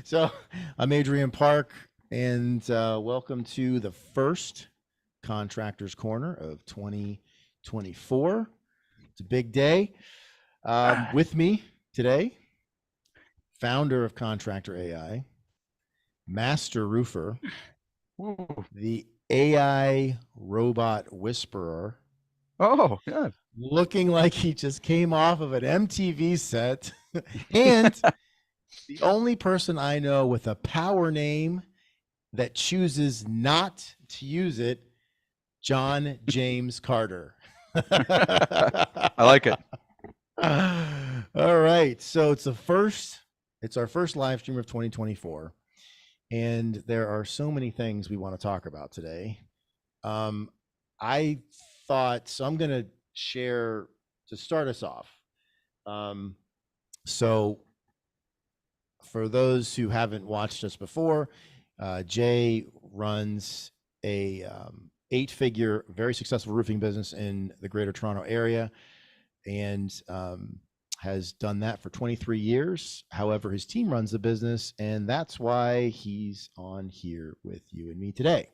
So I'm Adrian Park, and welcome to the first Contractors Corner of 2024. It's a big day. With me today, founder of Contractor AI, master roofer, Ooh. the AI robot whisperer, Oh, good. looking like he just came off of an MTV set, and the only person I know with a power name that chooses not to use it, John James Carter. I like it. All right. So it's our first live stream of 2024. And there are so many things we want to talk about today. Um, I thought, so I'm going to share to start us off. Um, so for those who haven't watched us before, Jay runs a 8-figure, very successful roofing business in the Greater Toronto area, and has done that for 23 years. However, his team runs the business, and that's why he's on here with you and me today.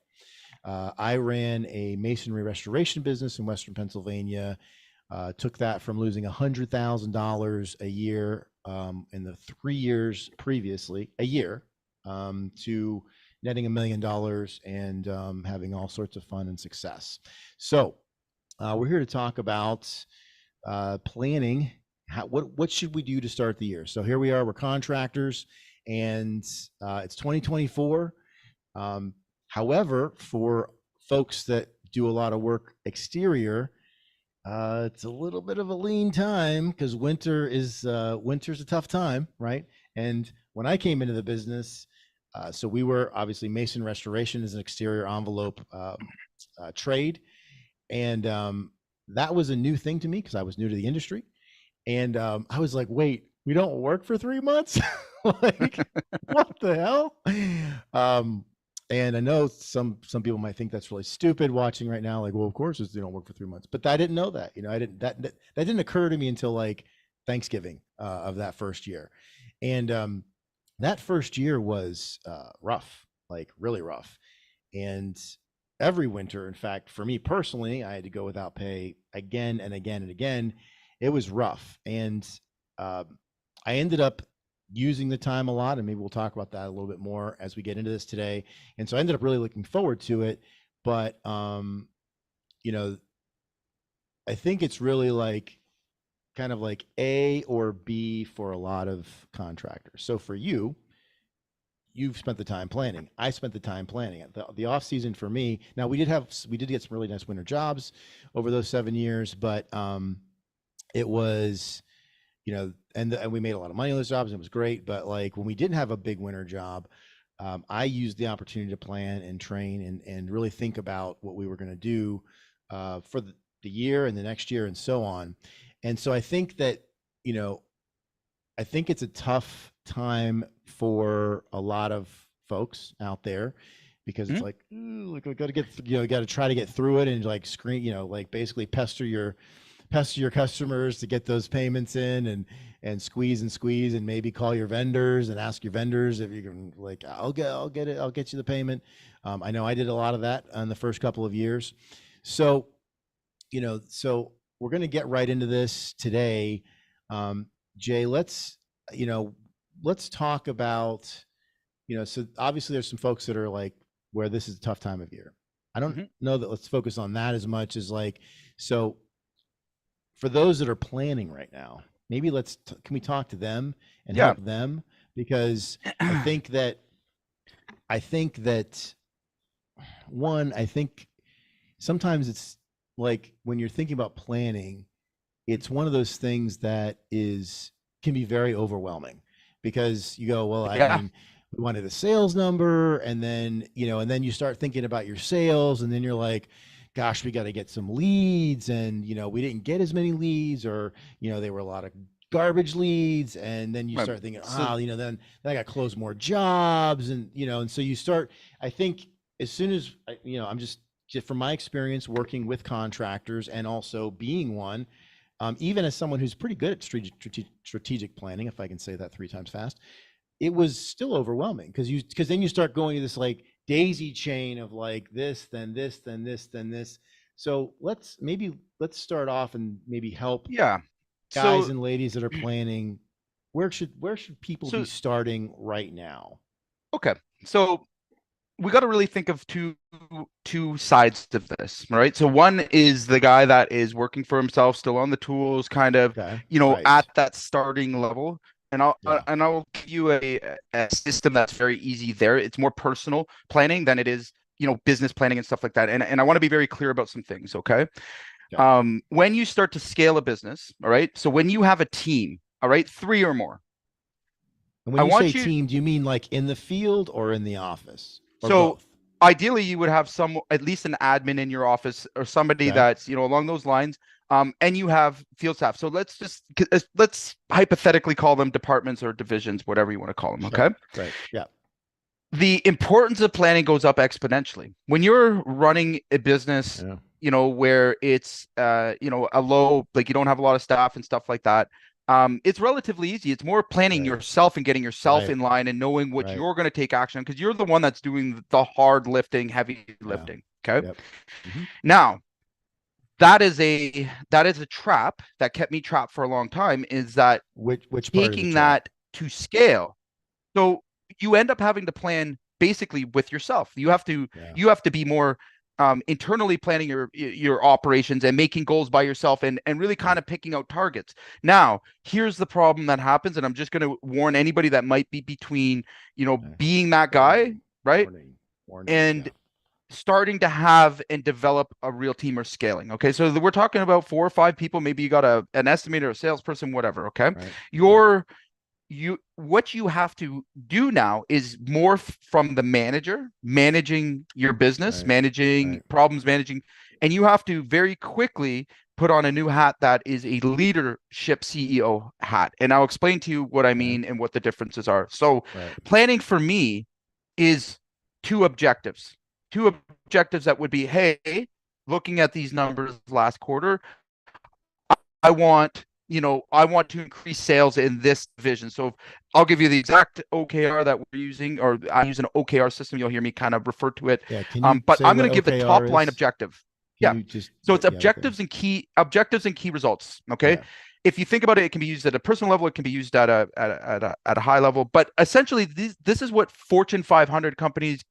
I ran a masonry restoration business in Western Pennsylvania. Took that from losing $100,000 a year in the 3 years previously, a year, to netting $1 million and having all sorts of fun and success. So we're here to talk about planning. What should we do to start the year? So here we are. We're contractors, and it's 2024. However, for folks that do a lot of work exterior, it's a little bit of a lean time because winter's a tough time, right? And when I came into the business, so we were obviously mason restoration is an exterior envelope trade, and that was a new thing to me because I was new to the industry, and I was like, wait, we don't work for 3 months? Like, what the hell? Um, and I know some people might think that's really stupid watching right now. Like, well, of course, they don't work for 3 months. But I didn't know that. I didn't that didn't occur to me until like Thanksgiving of that first year, and that first year was rough, like really rough. And every winter, in fact, for me personally, I had to go without pay again and again and again. It was rough, and uh, I ended up using the time a lot, and maybe we'll talk about that a little bit more as we get into this today. And so I ended up really looking forward to it. But you know, I think it's really like kind of like A or B for a lot of contractors. So for you, you've spent the time planning. I spent the time planning it. The off season for me. Now we did get some really nice winter jobs over those 7 years, but it was, and we made a lot of money on those jobs. And it was great, but like when we didn't have a big winter job, I used the opportunity to plan and train and really think about what we were going to do for the year and the next year and so on. And so I think that, you know, I think it's a tough time for a lot of folks out there because it's Mhm. like, ooh, like we got to get, got to try to get through it and like screen, like basically pester your customers to get those payments in and squeeze and maybe call your vendors and ask your vendors if you can, like, I'll get you the payment. I know I did a lot of that in the first couple of years. So, so we're going to get right into this today. Jay, you know, let's talk about, so obviously there's some folks that are like where this is a tough time of year. I don't Mhm. know that let's focus on that as much as like, so for those that are planning right now, maybe can we talk to them and Yeah. help them? Because I think that one, I think sometimes it's like when you're thinking about planning, it's one of those things that can be very overwhelming because you go, well, I Yeah. mean, we wanted a sales number, and then and then you start thinking about your sales, and then you're like, gosh, we got to get some leads, and we didn't get as many leads, or they were a lot of garbage leads, and then you Right. start thinking, So, then I got to close more jobs, and so you start. I think as soon as I'm just from my experience working with contractors and also being one, even as someone who's pretty good at strategic planning, if I can say that 3 times fast, it was still overwhelming because then you start going to this like daisy chain of like this, then this, then this, then this. So let's start off and maybe help Yeah. guys So, and ladies that are planning. Where should people be so starting right now? okay. So we got to really think of two sides of this, right? So one is the guy that is working for himself, still on the tools, kind of, Okay. at Right. that starting level. And Yeah. I'll give you a system that's very easy there. It's more personal planning than it is, business planning and stuff like that. And I want to be very clear about some things, okay? Okay. When you start to scale a business, all right? So when you have a team, all right, three or more, And when I you say want you team, do you mean like in the field or in the office or so both? ideally you would have some at least an admin in your office or somebody Okay. that's along those lines, and you have field staff. So let's hypothetically call them departments or divisions, whatever you want to call them. Sure. Okay. Great. Yeah. The importance of planning goes up exponentially when you're running a business, Yeah. where it's a low, like you don't have a lot of staff and stuff like that. It's relatively easy. It's more planning Right. yourself and getting yourself Right. in line and knowing what Right. you're going to take action because you're the one that's doing the hard lifting, heavy Yeah. lifting. Okay. Yep. Hmm. Now, that is a trap that kept me trapped for a long time, is that Which part is a taking trap? that to scale. So you end up having to plan basically with yourself. Yeah. You have to be more internally planning your operations and making goals by yourself, and really Yeah. kind of picking out targets. Now, here's the problem that happens, and I'm just going to warn anybody that might be between, Okay. being that guy, Warning. right, Warning. Warning. and Yeah. starting to have and develop a real team or scaling. Okay, so we're talking about 4 or 5 people. Maybe you got an estimator, a salesperson, whatever. Okay, Right. Yep. your what you have to do now is more from the manager, managing your business, Right. managing Right. problems, managing, and you have to very quickly put on a new hat that is a leadership CEO hat. And I'll explain to you what I Okay. mean and what the differences are. So Right. planning for me is two objectives. Two objectives that would be, hey, looking at these numbers last quarter, I want to increase sales in this division. So I'll give you the exact OKR that we're using, or I use an OKR system. You'll hear me kind of refer to it. Yeah. Can you But say I'm going what to give the OKR top line is? objective. Can Yeah. you just So it's yeah, okay. objectives and key results. Okay. Yeah. If you think about it, it can be used at a personal level. It can be used at a high level. But essentially, this is what Fortune 500 companies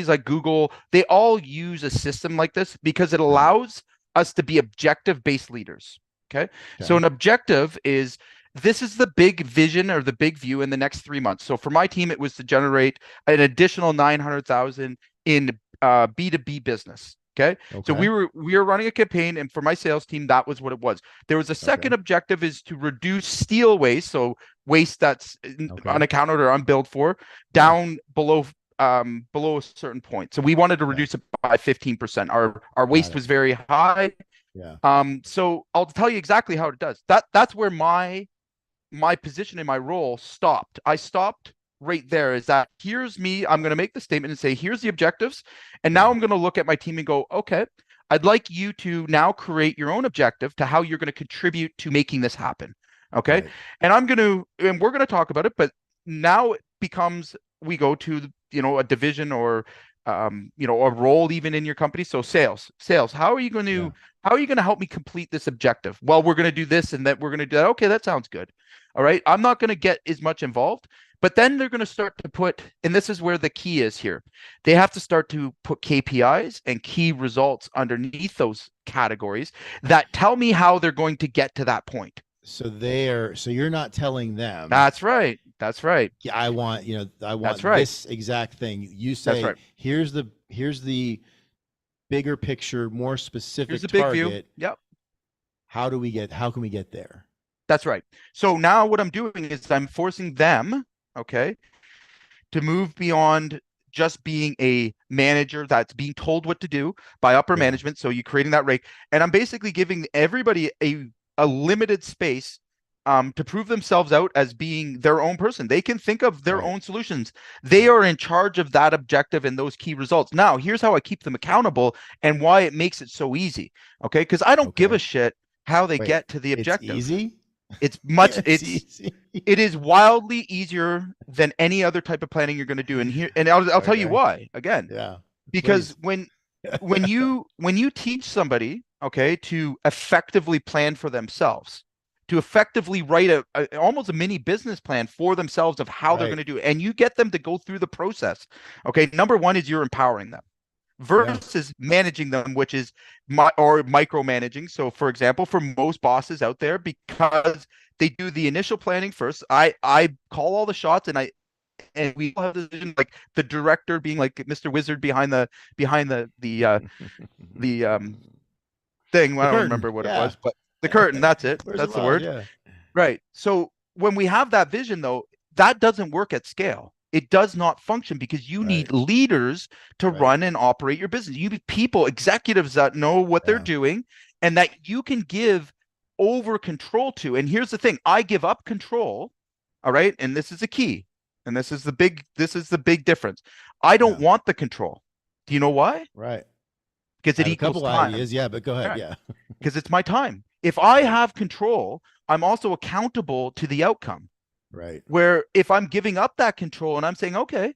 like Google, they all use a system like this because it Right. allows us to be objective based leaders. Okay. So Okay. an objective is, this is the big vision or the big view in the next 3 months. So for my team, it was to generate an additional 900,000 in B2B business. Okay. So Okay. we were running a campaign, and for my sales team, that was what it was. There was a second Okay. objective, is to reduce steel waste. So waste that's Okay. unaccounted or unbilled for, Yeah. down below a certain point. So we wanted to Okay. reduce it by 15%. Our Got waste it. was very high. Yeah. So I'll tell you exactly how it does. That's where my position in my role stopped. I stopped right there. Is that, here's me. I'm going to make the statement and say, here's the objectives. And now Yeah. I'm going to look at my team and go, okay, I'd like you to now create your own objective to how you're going to contribute to making this happen. Okay. Right. And we're going to talk about it, but now it becomes, we go to, a division or, a role even in your company. So sales, Yeah. how are you going to help me complete this objective? Well, we're going to do this and that, we're going to do that. Okay, that sounds good. All right. I'm not going to get as much involved, but then they're going to start to put, and this is where the key is here. They have to start to put KPIs and key results underneath those categories that tell me how they're going to get to that point. So you're not telling them, That's right. That's right. yeah, I want, I want That's right. this exact thing. You That's say, right. here's the bigger picture, more Here's specific the big view. target. Yep. How can we get there? That's right. So now what I'm doing is I'm forcing them, okay, to move beyond just being a manager that's being told what to do by upper Yeah. management. So you're creating that rate, and I'm basically giving everybody a limited space to prove themselves out as being their own person. They can think of their Right. own solutions. They Right. are in charge of that objective and those key results. Now, here's how I keep them accountable and why it makes it so easy. Okay, because I don't give Okay. a shit how they Wait, get to the it's objective. easy? It's much, It's easy. it is wildly easier than any other type of planning you're going to do. And here, and I'll tell you Okay. why again, Yeah. because Please. when you teach somebody, okay, to effectively plan for themselves, to effectively write almost a mini business plan for themselves of how they're going Right. to do it, and you get them to go through the process. Okay, number one is you're empowering them Yeah. versus managing them, which is or micromanaging. So, for example, for most bosses out there, because they do the initial planning first, I call all the shots, and we all have this vision, like the director being like Mr. Wizard behind the thing. The I don't curtain. remember what it Yeah. was, but the curtain. That's it. Where's That's the Oz? word. Yeah. Right. So when we have that vision, though, that doesn't work at scale. It does not function because you Right. need leaders to Right. run and operate your business. You need people, executives that know what they're Yeah. doing and that you can give over control to. And here's the thing, I give up control. All right. And this is the key. And this is the big difference. I don't Yeah. want the control. Do you know why? Right. Because I it have a equals couple time. ideas. Yeah, but go ahead. Right. Yeah. Because it's my time. If I Right. have control, I'm also accountable to the outcome. Right. Where if I'm giving up that control and I'm saying, okay,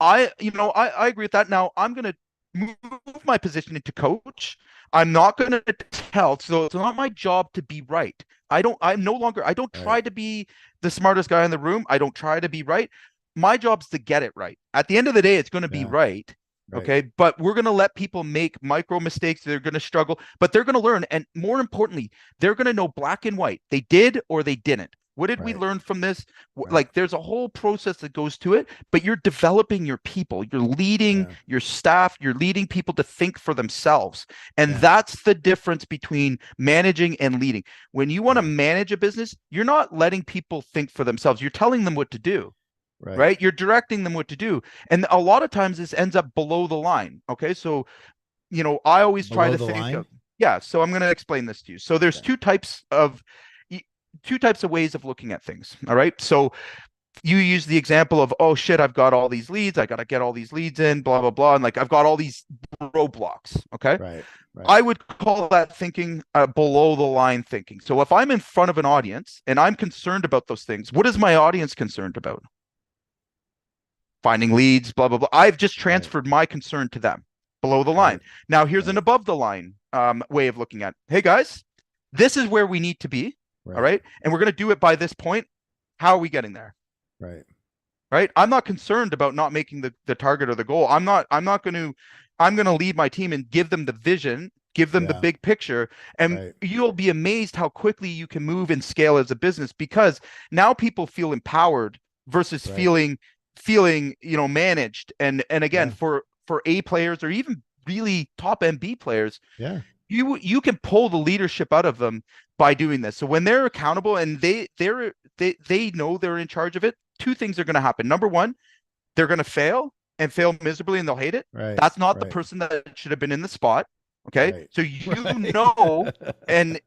I agree with that. Now I'm going to move my position into coach. I'm not going to tell. So it's not my job to be right. I don't Right. try to be the smartest guy in the room. I don't try to be right. My job's to get it right. At the end of the day, it's going to be Yeah. right. Right. Okay. But we're going to let people make micro mistakes. They're going to struggle, but they're going to learn. And more importantly, they're going to know black and white. They did or they didn't. What did we Right. learn from this? Right. Like there's a whole process that goes to it, but you're developing your people, you're leading Yeah. your staff, you're leading people to think for themselves. And Yeah. that's the difference between managing and leading. When you want to Yeah. manage a business, you're not letting people think for themselves. You're telling them what to do, Right. right? You're directing them what to do. And a lot of times this ends up below the line. Okay. So, I always try Below to the think line. of, yeah. So I'm going to explain this to you. So there's Okay. two types of ways of looking at things. All right. So you use the example of, oh shit, I've got all these leads. I got to get all these leads in, blah, blah, blah. And like, I've got all these roadblocks. Okay. Right. Right. I would call that thinking below the line thinking. So if I'm in front of an audience and I'm concerned about those things, what is my audience concerned about? Finding leads, blah, blah, blah. I've just Right. transferred my concern to them below the line. Right. Now, here's an Right. above the line way of looking at it. Hey, guys, this is where we need to be. All Right. right. And we're going to do it by this point. How are we getting there? Right. Right. I'm not concerned about not making the target or the goal. I'm going to lead my team and give them the vision, give them the Yeah. big picture, and Right. you'll be amazed how quickly you can move and scale as a business because now people feel empowered versus Right. feeling managed. And again, Yeah. for A players or even really top MB players, Yeah. you can pull the leadership out of them by doing this. So when they're accountable and they know they're in charge of it, two things are going to happen. Number one, they're going to fail and fail miserably and they'll hate it. Right. That's not the Right. person that should have been in the spot. Okay. Right. So you Right. know, and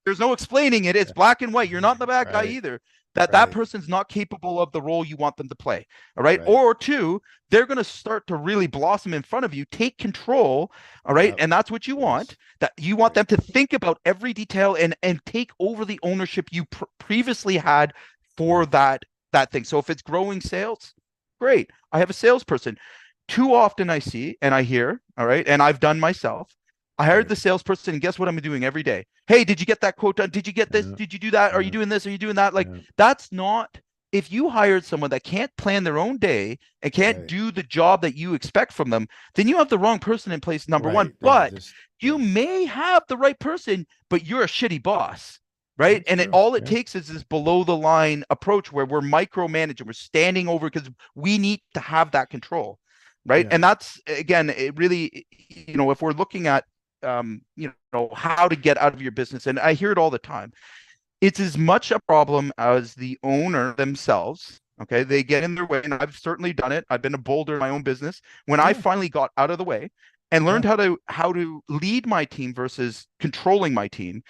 there's no explaining it. It's black and white. You're not the bad guy Right. either. That Right. person's not capable of the role you want them to play. All right. Right. Or two, they're going to start to really blossom in front of you, take control. All right. Yep. And that's what you want. Yes. That you want Right. them to think about every detail and take over the ownership you previously had for Right. that thing. So if it's growing sales, great. I have a salesperson. Too often I see and I hear, all right, and I've done myself. I hired Right. the salesperson, and guess what I'm doing every day? Hey, did you get that quote done? Did you get this? Yeah. Did you do that? Are you Yeah. doing this? Are you doing that? Like, Yeah. that's not, if you hired someone that can't plan their own day and can't Right. do the job that you expect from them, then you have the wrong person in place, number one. Right. Yeah. But Just you yeah. may have the right person, but you're a shitty boss. Right. That's And true. all it Yeah. takes is this below the line approach where we're micromanaging, we're standing over because we need to have that control. Right. Yeah. And that's, again, it really, if we're looking at, how to get out of your business, and I hear it all the time, it's as much a problem as the owner themselves. Okay. They get in their way. And I've certainly done it. I've been a boulder in my own business. When I Yeah. finally got out of the way and Yeah. learned how to lead my team versus controlling my team, Right.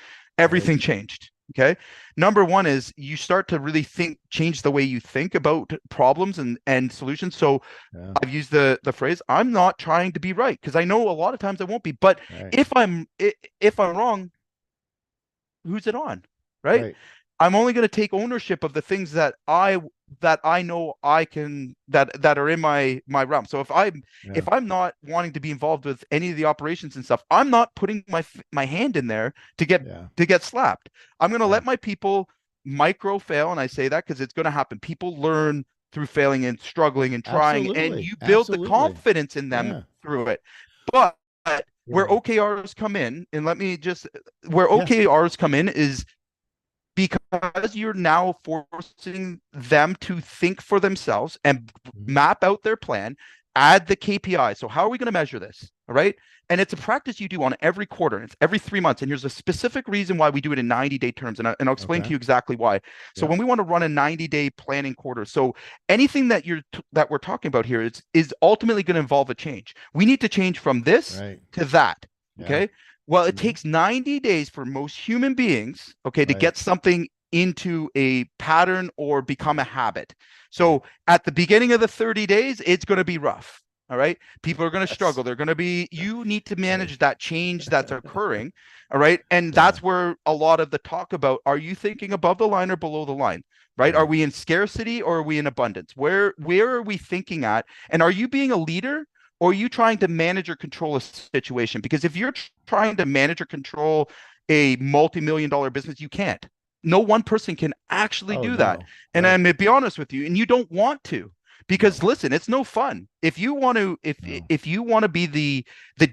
everything changed. Okay. Number one is you start to really change the way you think about problems and solutions. So Yeah. I've used the phrase, I'm not trying to be right, because I know a lot of times I won't be. But Right. if I'm wrong, who's it on? Right. Right. I'm only going to take ownership of the things that I know I can that are in my realm. So Yeah. if I'm not wanting to be involved with any of the operations and stuff, I'm not putting my hand in there Yeah. to get slapped. I'm going to Yeah. let my people micro fail, and I say that because it's going to happen. People learn through failing and struggling and trying, and Absolutely. you build the Absolutely. confidence in them Yeah. through it. But where Yeah. OKRs come in, and let me just where Yeah. OKRs come in is because you're now forcing them to think for themselves and Mhm. map out their plan, add the KPI. So how are we going to measure this? All right. And it's a practice you do on every quarter. It's every 3 months. And here's a specific reason why we do it in 90-day terms. And I'll explain to Okay. you exactly why. So Yeah. when we want to run a 90-day planning quarter, so anything that we're talking about here is ultimately going to involve a change. We need to change from this Right. to that. Yeah. Okay. Well, it Hmm. takes 90 days for most human beings, okay, to Right. get something into a pattern or become a habit. Right. So at the beginning of the 30 days, it's going to be rough. All right. People are going to Yes. struggle. They're going to be, you need to Right. manage that change that's occurring. All right. And Yeah. that's where a lot of the talk about, are you thinking above the line or below the line? Right. Are Right. we in scarcity or are we in abundance? Where are we thinking at? And are you being a leader or are you trying to manage or control a situation? Because if you're trying to manage or control a multi-million dollar business, you can't. No one person can actually Oh do that. no. And Right. I'm gonna be honest with you, and you don't want to. Because No. listen, it's no fun. No. If you want to be the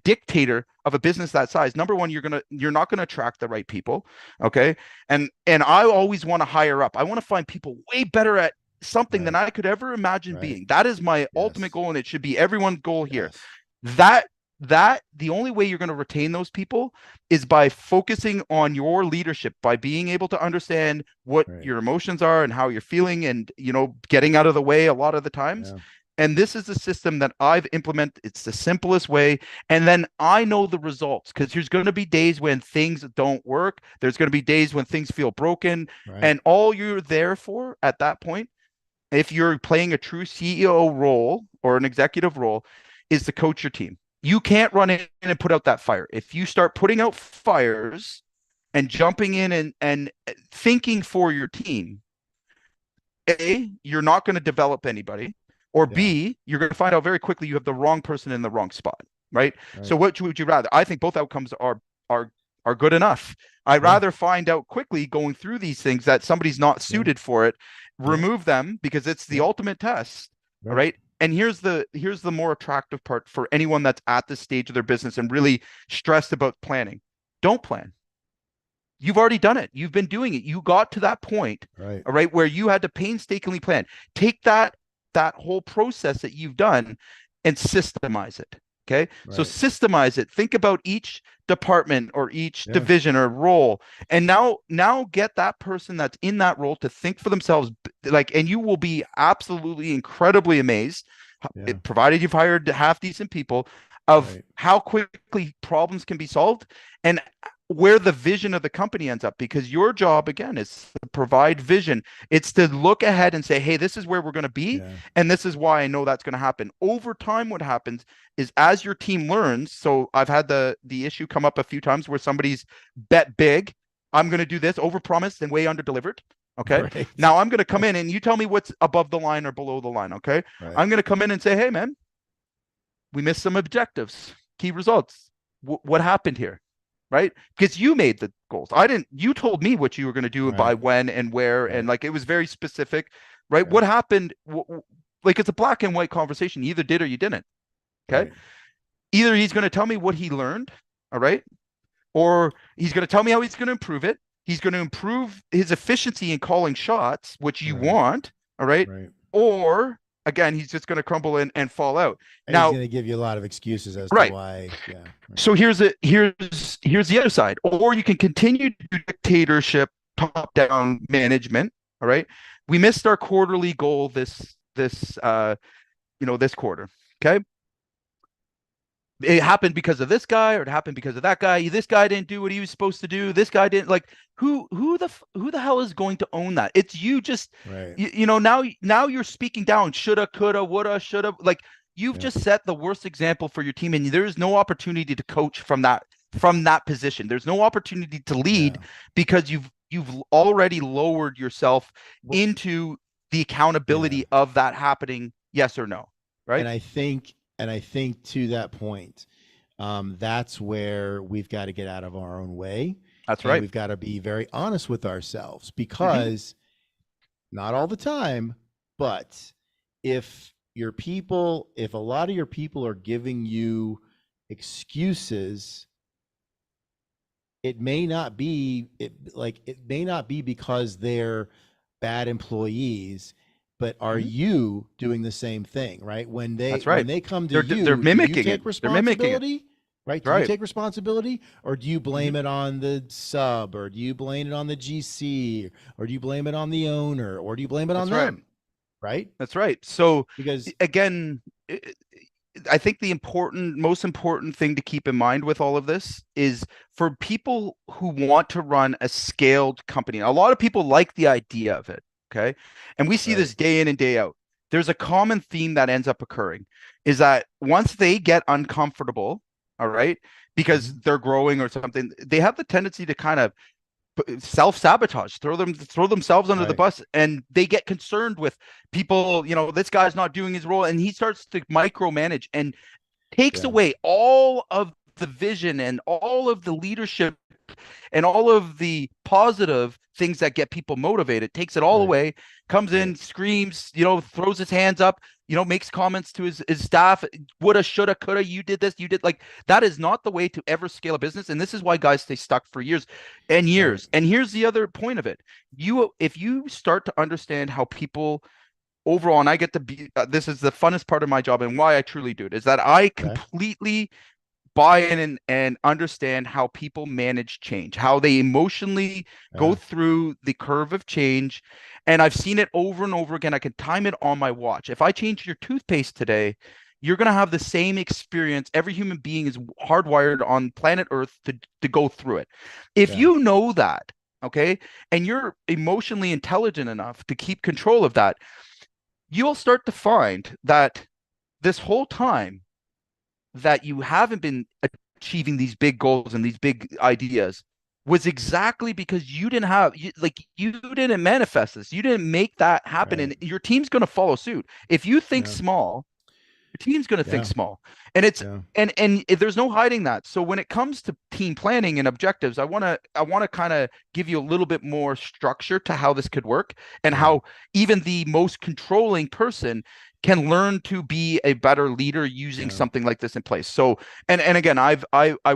dictator of a business that size, number one, you're not gonna attract the right people. Okay. And I always want to hire up. I want to find people way better at something than Right. I could ever imagine Right. being. That is my ultimate Yes. goal, and it should be everyone's goal here. Yes. That that the only way you're going to retain those people is by focusing on your leadership, by being able to understand what Right. your emotions are and how you're feeling, and getting out of the way a lot of the times. Yeah. And this is a system that I've implemented. It's the simplest way. And then I know the results, because there's going to be days when things don't work. There's going to be days when things feel broken. Right. And all you're there for at that point, if you're playing a true CEO role or an executive role, is to coach your team. You can't run in and put out that fire. If you start putting out fires and jumping in and thinking for your team, A, you're not going to develop anybody, or Yeah. B, you're going to find out very quickly you have the wrong person in the wrong spot, right? So Right. what would you rather? I think both outcomes are are good enough. I'd Yeah. rather find out quickly going through these things that somebody's not Yeah. suited for it, Yeah. remove them because it's the Yeah. ultimate test. All Right. right. And here's the more attractive part for anyone that's at this stage of their business and really stressed about planning. Don't plan. You've already done it. You've been doing it. You got to that point, Right. all right, where you had to painstakingly plan. Take that whole process that you've done and systemize it. Okay. So Right. systemize it. Think about each department or each Yeah. division or role. And now get that person that's in that role to think for themselves. Like, and you will be absolutely incredibly amazed, Yeah. provided you've hired half decent people, of Right. how quickly problems can be solved and where the vision of the company ends up, because your job again is to provide vision. It's to look ahead and say, hey, this is where we're going to be, Yeah. and this is why I know that's going to happen. Over time, what happens is as your team learns, so I've had the issue come up a few times where somebody's bet big, I'm going to do this, overpromised and way under delivered. Okay. Right. Now I'm going to come in and you tell me what's above the line or below the line. Okay. Right. I'm going to come in and say, hey man, we missed some objectives, key results. What happened here? Right? Because you made the goals. I didn't, you told me what you were going to do and by Right. when and where. And Right. like, it was very specific, right? Yeah. What happened? Like, it's a black and white conversation. You either did or you didn't. Okay. Right. Either he's going to tell me what he learned. All right. Or he's going to tell me how he's going to improve it. He's going to improve his efficiency in calling shots, which you Right. want. All right. Right. Or again, he's just going to crumble in and fall out. And he's Now, going to give you a lot of excuses as to right. why. Yeah. Right. So here's the other side. Or you can continue to do dictatorship, top-down management. All right. We missed our quarterly goal this quarter. Okay. It happened because of this guy, or it happened because of that guy. This guy didn't do what he was supposed to do. This guy didn't, like, who the hell is going to own that? It's you. Just Right. now you're speaking down. Shoulda, coulda, woulda, shoulda. Like, you've Yeah. just set the worst example for your team, and there is no opportunity to coach from that position. There's no opportunity to lead Yeah. because you've already lowered yourself Well, into the yeah. accountability of that happening, yes or no, right? And I think to that point, that's where we've got to get out of our own way, That's and right. we've got to be very honest with ourselves, Hmm. because not all the time, but if a lot of your people are giving you excuses, it may not be because they're bad employees, but are Hmm. you doing the same thing, right? That's When right. they come to They're you, do you mimicking it. take They're mimicking it. responsibility? Right? That's Do you right. take responsibility, or do you Hmm. blame it on the sub, or do you blame it on the GC, or do you blame it on the owner, or do you blame it on That's right. them? Right? That's right. So Because again, I think the most important thing to keep in mind with all of this is for people who want to run a scaled company. A lot of people like the idea of it. Okay. And we see right. this day in and day out. There's a common theme that ends up occurring is that once they get uncomfortable, all right, because Mhm. they're growing or something, they have the tendency to kind of self-sabotage, throw themselves under the Right. bus, and they get concerned with people, this guy's not doing his role, and he starts to micromanage and takes Yeah. away all of the vision and all of the leadership and all of the positive things that get people motivated, takes it all Right. away, comes Right. in, screams, throws his hands up, makes comments to his staff, woulda, shoulda, coulda, you did this, you did, like, that is not the way to ever scale a business. And this is why guys stay stuck for years and Right. years. And here's the other point of it. If you start to understand how people overall, and I get to be, this is the funnest part of my job and why I truly do it, is that I Okay. completely buy in and understand how people manage change, how they emotionally go Yeah. through the curve of change. And I've seen it over and over again. I can time it on my watch. If I change your toothpaste today, you're going to have the same experience. Every human being is hardwired on planet Earth to go through it. If Yeah. you know that, okay, and you're emotionally intelligent enough to keep control of that, you'll start to find that this whole time that you haven't been achieving these big goals and these big ideas was exactly because you didn't manifest this. You didn't make that happen, Right. and your team's going to follow suit. If you think Yeah. small, your team's going to think Yeah. small. And it's Yeah. and there's no hiding that. So when it comes to team planning and objectives, I want to kind of give you a little bit more structure to how this could work and Yeah. how even the most controlling person can learn to be a better leader using Yeah. something like this in place. So and again, I've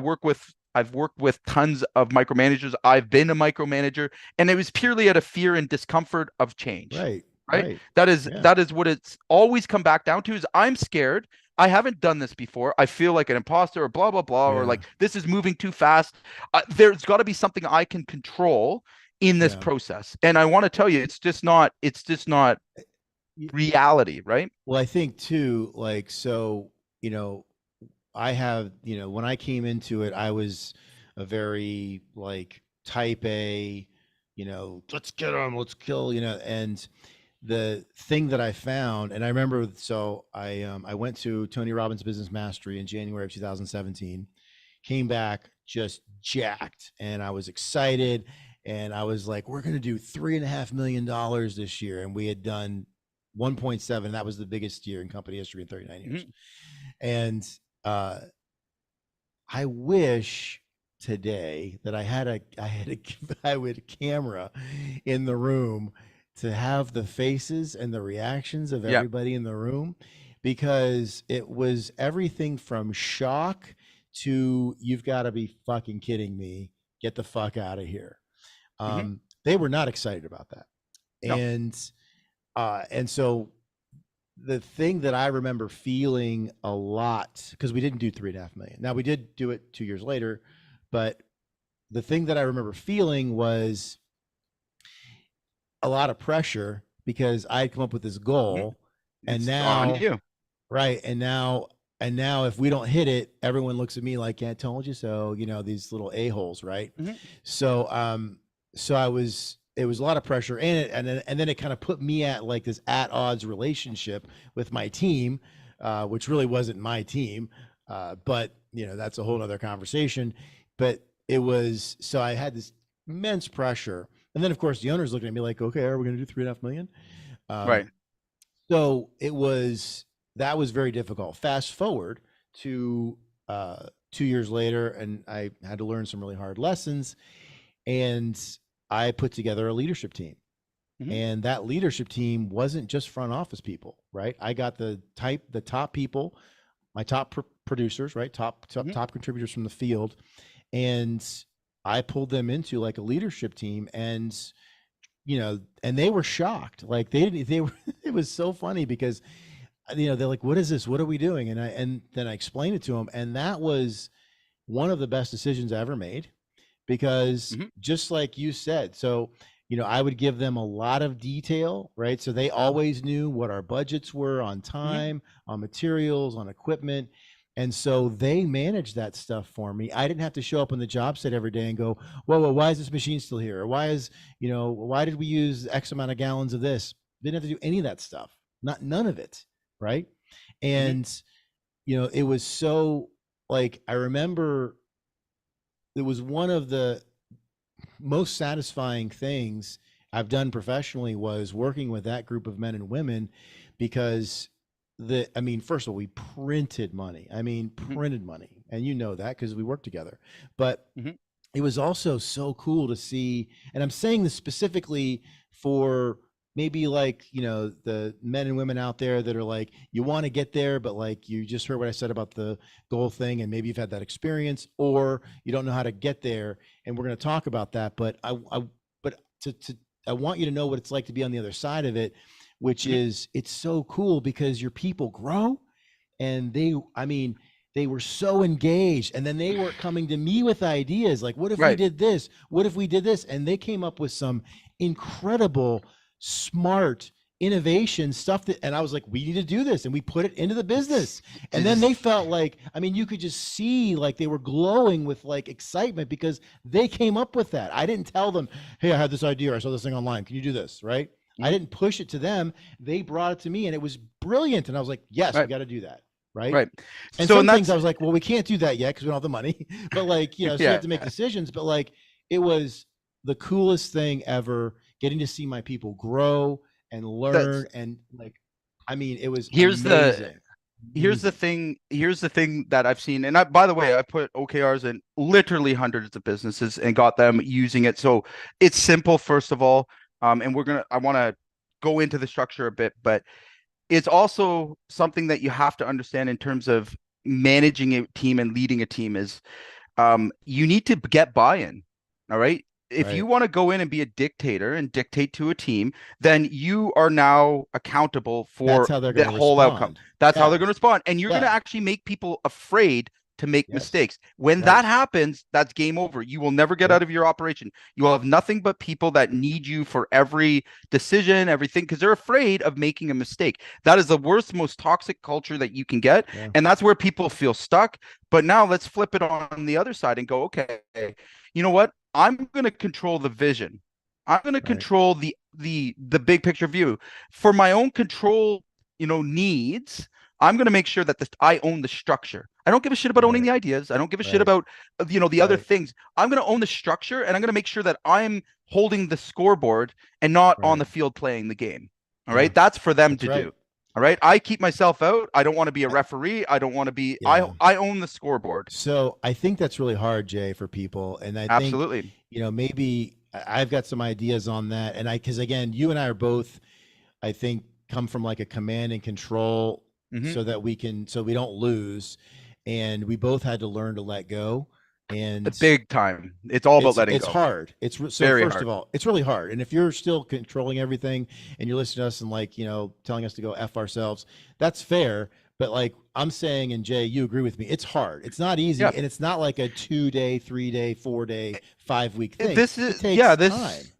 worked with tons of micromanagers. I've been a micromanager, and it was purely out of fear and discomfort of change. Right. Right? Right. That is Yeah. that is what it's always come back down to is I'm scared. I haven't done this before. I feel like an imposter or blah blah blah or Yeah. like this is moving too fast. There's got to be something I can control in this Yeah. process. And I want to tell you it's just not Y- reality, right? Well, I think too, like, so, you know, I have, when I came into it, I was a very like type A, let's get them, let's kill, and the thing that I found, and I remember, so I went to Tony Robbins Business Mastery in January of 2017, came back just jacked, and I was excited, and I was like, we're gonna do $3.5 million this year, and we had done 1.7. That was the biggest year in company history in 39 years, Mhm. and uh, I wish today that I had a camera in the room to have the faces and the reactions of Yeah. everybody in the room, because it was everything from shock to you've got to be fucking kidding me, get the fuck out of here. Hmm. They were not excited about that. No. And so the thing that I remember feeling a lot, because we didn't do 3.5 million. Now we did do it 2 years later, but the thing that I remember feeling was a lot of pressure because I had come up with this Mhm. goal, and It's on now, you. right, and now if we don't hit it, everyone looks at me like, "Yeah, I told you so." These little a holes, right? Hmm. So it was a lot of pressure in it, and then it kind of put me at like this at odds relationship with my team, which really wasn't my team, but that's a whole other conversation. But it was, so I had this immense pressure, And then of course the owner's looking at me like, okay, are we going to do 3.5 million? Right. Um, so that was very difficult. Fast forward to 2 years later, and I had to learn some really hard lessons, and I put together a leadership team. Mhm. And that leadership team wasn't just front office people, right? I got the top people, my top producers, right? Mhm. Top contributors from the field, and I pulled them into like a leadership team, and and they were shocked. Like they were. It was so funny because they're like, "What is this? What are we doing?" And then I explained it to them, and that was one of the best decisions I ever made, because Mhm. just like you said, so I would give them a lot of detail, right? So they always knew what our budgets were on Mhm. time, on materials, on equipment. And so they managed that stuff for me. I didn't have to show up on the job site every day and go, whoa, why is this machine still here? Or why did we use X amount of gallons of this? Didn't have to do any of that stuff. None of it. Right. Mhm. And, it was so, like, I remember it was one of the most satisfying things I've done professionally was working with that group of men and women, because I mean, first of all, we printed money. I mean, Mhm. printed money. And you know that because we worked together. But Mhm. it was also so cool to see, and I'm saying this specifically for maybe like, the men and women out there that are like, you want to get there, but like you just heard what I said about the goal thing, and maybe you've had that experience, or you don't know how to get there. And we're going to talk about that. But but I want you to know what it's like to be on the other side of it, which Mhm. is it's so cool because your people grow, and I mean, they were so engaged, and then they were coming to me with ideas like, what if we Right. did this, what if we did this, and they came up with some incredible, smart innovation stuff, and I was like, we need to do this, and we put it into the business. And then they Just felt like, I mean, you could just see like they were glowing with like excitement because they came up with that. I didn't tell them, hey, I had this idea, or I saw this thing online, can you do this, right? I Mhm. didn't push it to them. They brought it to me, and it was brilliant, and I was like, yes, we Right. got to do that. Right. Right. And So, some and things that's I was like, well, we can't do that yet because we don't have the money. But like, so you have yeah. to make decisions. But like, it was the coolest thing ever, getting to see my people grow and That's learn. And like, I mean, it was here's the amazing. here's the Amazing. thing. Here's the thing that I've seen. And by the way, I put OKRs in literally hundreds of businesses and got them using it. So it's simple, first of all. And I want to go into the structure a bit, but it's also something that you have to understand in terms of managing a team and leading a team is you need to get buy-in. All right. If you Right. want to go in and be a dictator and dictate to a team, then you are now accountable That's for how they're going the to whole outcome. respond. That's how they're going to Yes. respond. And you're going to Yeah. actually make people afraid to make Yes. mistakes. When that Right. happens, that's game over. You will never get out Yep. of your operation. You will have nothing but people that need you for every decision, everything, because they're afraid of making a mistake. That is the worst, most toxic culture that you can get. Yeah. And that's where people feel stuck. But now let's flip it on the other side and go, okay, you know what? I'm going to control the vision. I'm going to Right. control the big picture view for my own control, needs. I'm going to make sure that I own the structure. I don't give a shit about owning Right. the ideas. I don't give a shit Right. about the other Right. things. I'm going to own the structure, and I'm going to make sure that I'm holding the scoreboard and not on Right. the field playing the game. All Yeah. right? That's for them That's to right. do. All right? I keep myself out. I don't want to be a referee. I don't want to be Yeah. I own the scoreboard. So I think that's really hard, Jay, for people. And I think, Absolutely. maybe I've got some ideas on that. And because again, you and I are both, I think, come from like a command and control, Hmm. so we don't lose. And we both had to learn to let go. A And big time. It's all about letting it's go. hard. So Very first hard. of all, it's really hard. And if you're still controlling everything and you're listening to us and like, telling us to go F ourselves, that's fair. But like I'm saying, and Jay, you agree with me, it's hard. It's not Yeah. easy. And it's not like a 2 day, 3 day, 4 day, 5 week thing. This It is yeah, takes time. this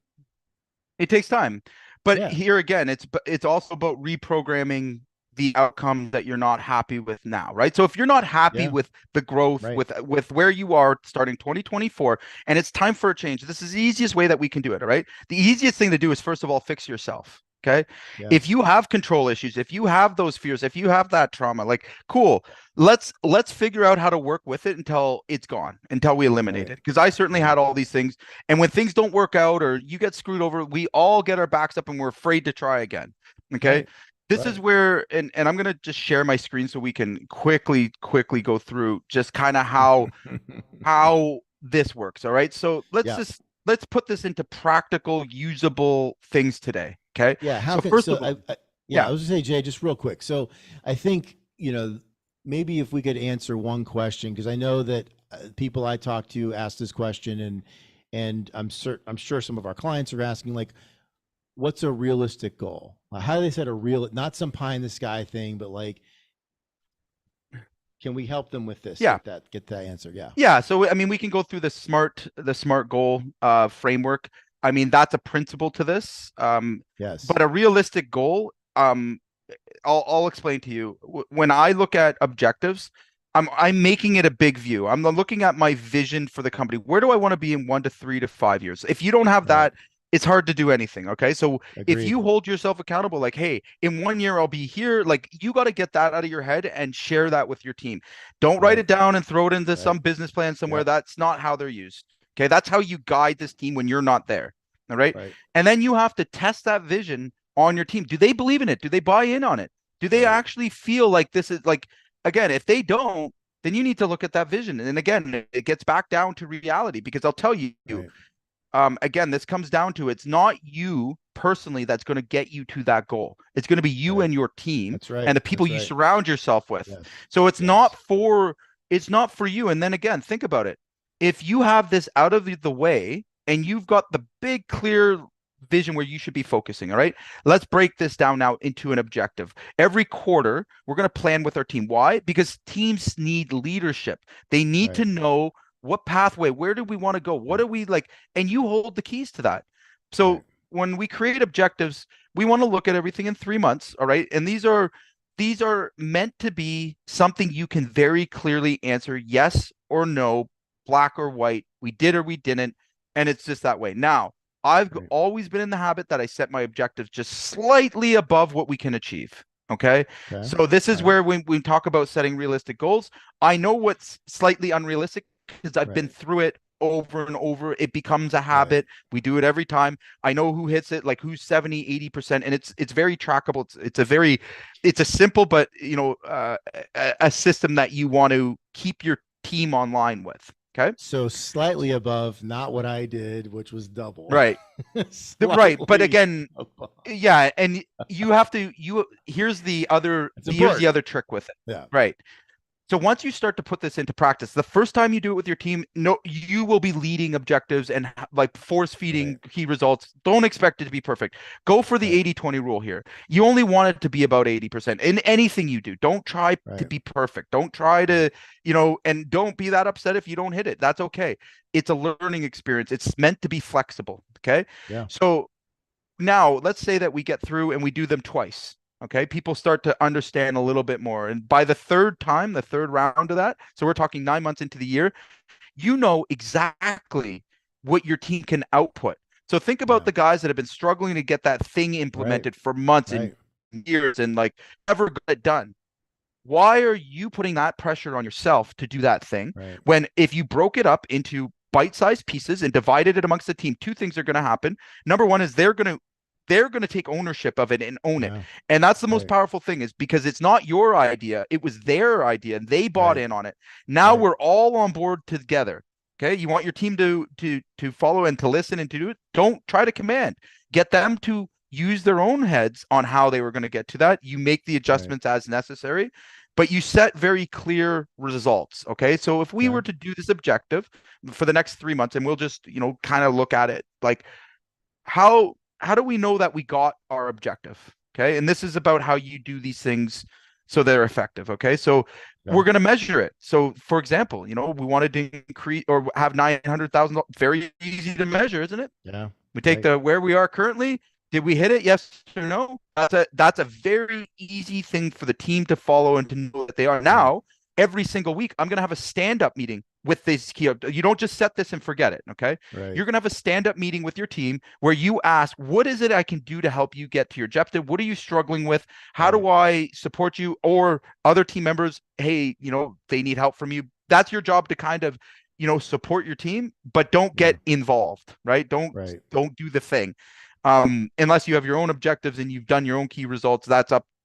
it takes time. But Yeah. here again, it's also about reprogramming the outcome that you're not happy with now, right? So if you're not happy Yeah. with the growth Right. with where you are starting 2024 and it's time for a change, this is the easiest way that we can do it, all right? The easiest thing to do is first of all fix yourself. Okay. If Yes. you have control issues, if you have those fears, if you have that trauma, like cool, let's figure out how to work with it until it's gone, until we eliminate Right. it. Because I certainly Right. had all these things. And when things don't work out or you get screwed over, we all get our backs up and we're afraid to try again. Okay. Right. This is Right. where, and I'm gonna just share my screen so we can quickly go through just kind of how this works. All right. So Yeah. let's put this into practical, usable things today. Okay. Yeah. How So can first so of all, yeah, yeah, I was gonna say, Jay, just real quick. So I think, maybe if we could answer one question, because I know that people I talk to ask this question, and I'm sure some of our clients are asking, like, what's a realistic goal? How do they set a real, not some pie in the sky thing, but like, can we help them with this? yeah, Get that answer. Yeah. yeah. So I mean, we can go through the smart goal framework. I mean, that's a principle to this. Yes. But a realistic goal, I'll explain to you. When I look at objectives, I'm making it a big view. I'm looking at my vision for the company. Where do I want to be in 1 to 3 to 5 years? If you don't have Right. that, it's hard to do anything. Okay. So if Agreed. you hold yourself accountable, like, hey, in 1 year I'll be here, like you got to get that out of your head and share that with your team. Don't write Right. it down and throw it into Right. some business plan somewhere. Yep. That's not how they're used. Okay. That's how you guide this team when you're not there. All right. Right. And then you have to test that vision on your team. Do they believe in it? Do they buy in on it? Do they Right. actually feel like this is like, again, if they don't, then you need to look at that vision. And again, it gets back down to reality because I'll tell you, Right. again, this comes down to it's not you personally that's going to get you to that goal. It's going to be you Right. and your team That's right. and the people That's you right. surround yourself with. Yes. So Yes. it's not for you. And then again, think about it. If you have this out of the way and you've got the big clear vision where you should be focusing, all right? Let's break this down now into an objective. Every quarter, we're going to plan with our team. Why? Because teams need leadership. They need Right. to know what pathway, where do we want to go? What Right. do we like? And you hold the keys to that. Right. So when we create objectives, we want to look at everything in 3 months, all right? And these are meant to be something you can very clearly answer yes or no, black or white. We did or we didn't, and it's just that way. Now, I've Right. always been in the habit that I set my objectives just slightly above what we can achieve. Okay. Okay. So this is All right. where when we talk about setting realistic goals, I know what's slightly unrealistic because I've been Right. through it over and over. It becomes a Right. habit. We do it every time. I know who hits it, like who's 70, 80%. And it's very trackable. It's a simple, but a system that you want to keep your team online with. Okay. So slightly above, not what I did, which was double. Right. Right. But Slightly again, above. yeah, and you have to you It's here's the important. other trick with it. Yeah. Right. So once you start to put this into practice, the first time you do it with your team, no, you will be leading objectives and like force Right. feeding key results. Don't expect it to be perfect. Go for the Right. 80-20 rule here. You only want it to be about 80% in anything you do. Don't try to Right. be perfect. Don't try Right. to, and don't be that upset if you don't hit it. That's okay. It's a learning experience. It's meant to be flexible. Okay. Yeah. So now let's say that we get through and we do them twice. Okay. People start to understand a little bit more. And by the third time, the third round of that, so we're talking 9 months into the year, you know exactly what your team can output. So think about Yeah. the guys that have been struggling to get that thing Right. implemented for months and Right. years and like never got it done. Why are you putting that pressure on yourself to do that thing Right. when if you broke it up into bite-sized pieces and divided it amongst the team, two things are going to happen. Number one is they're going to take ownership of it and own it. Yeah. And that's the most Right. powerful thing is because it's not your idea, it was their idea and they bought Right. in on it. Now Right. we're all on board together. Okay? You want your team to follow and to listen and to do it. Don't try to command. Get them to use their own heads on how they were going to get to that. You make the Right. adjustments as necessary, but you set very clear results. Okay? So if we Okay. were to do this objective for the next 3 months and we'll just, kind of look at it like how do we know that we got our objective? Okay. And this is about how you do these things so they're effective. Okay. So Okay. we're going to measure it. So for example, we wanted to increase or have 900,000, very easy to measure, isn't it? Yeah. We take Right. the where we are currently. Did we hit it? Yes or no? That's a very easy thing for the team to follow and to know that they are. Yeah. Now, every single week, I'm going to have a stand-up meeting with this key. You don't just set this and forget it. Okay. Right. You're going to have a stand-up meeting with your team where you ask, what is it I can do to help you get to your objective? What are you struggling with? How Right. do I support you? Or other team members, hey, they need help from you. That's your job to kind of, support your team, but don't Yeah. get involved, right? Don't Right. don't do the thing. Unless you have your own objectives and you've done your own key results,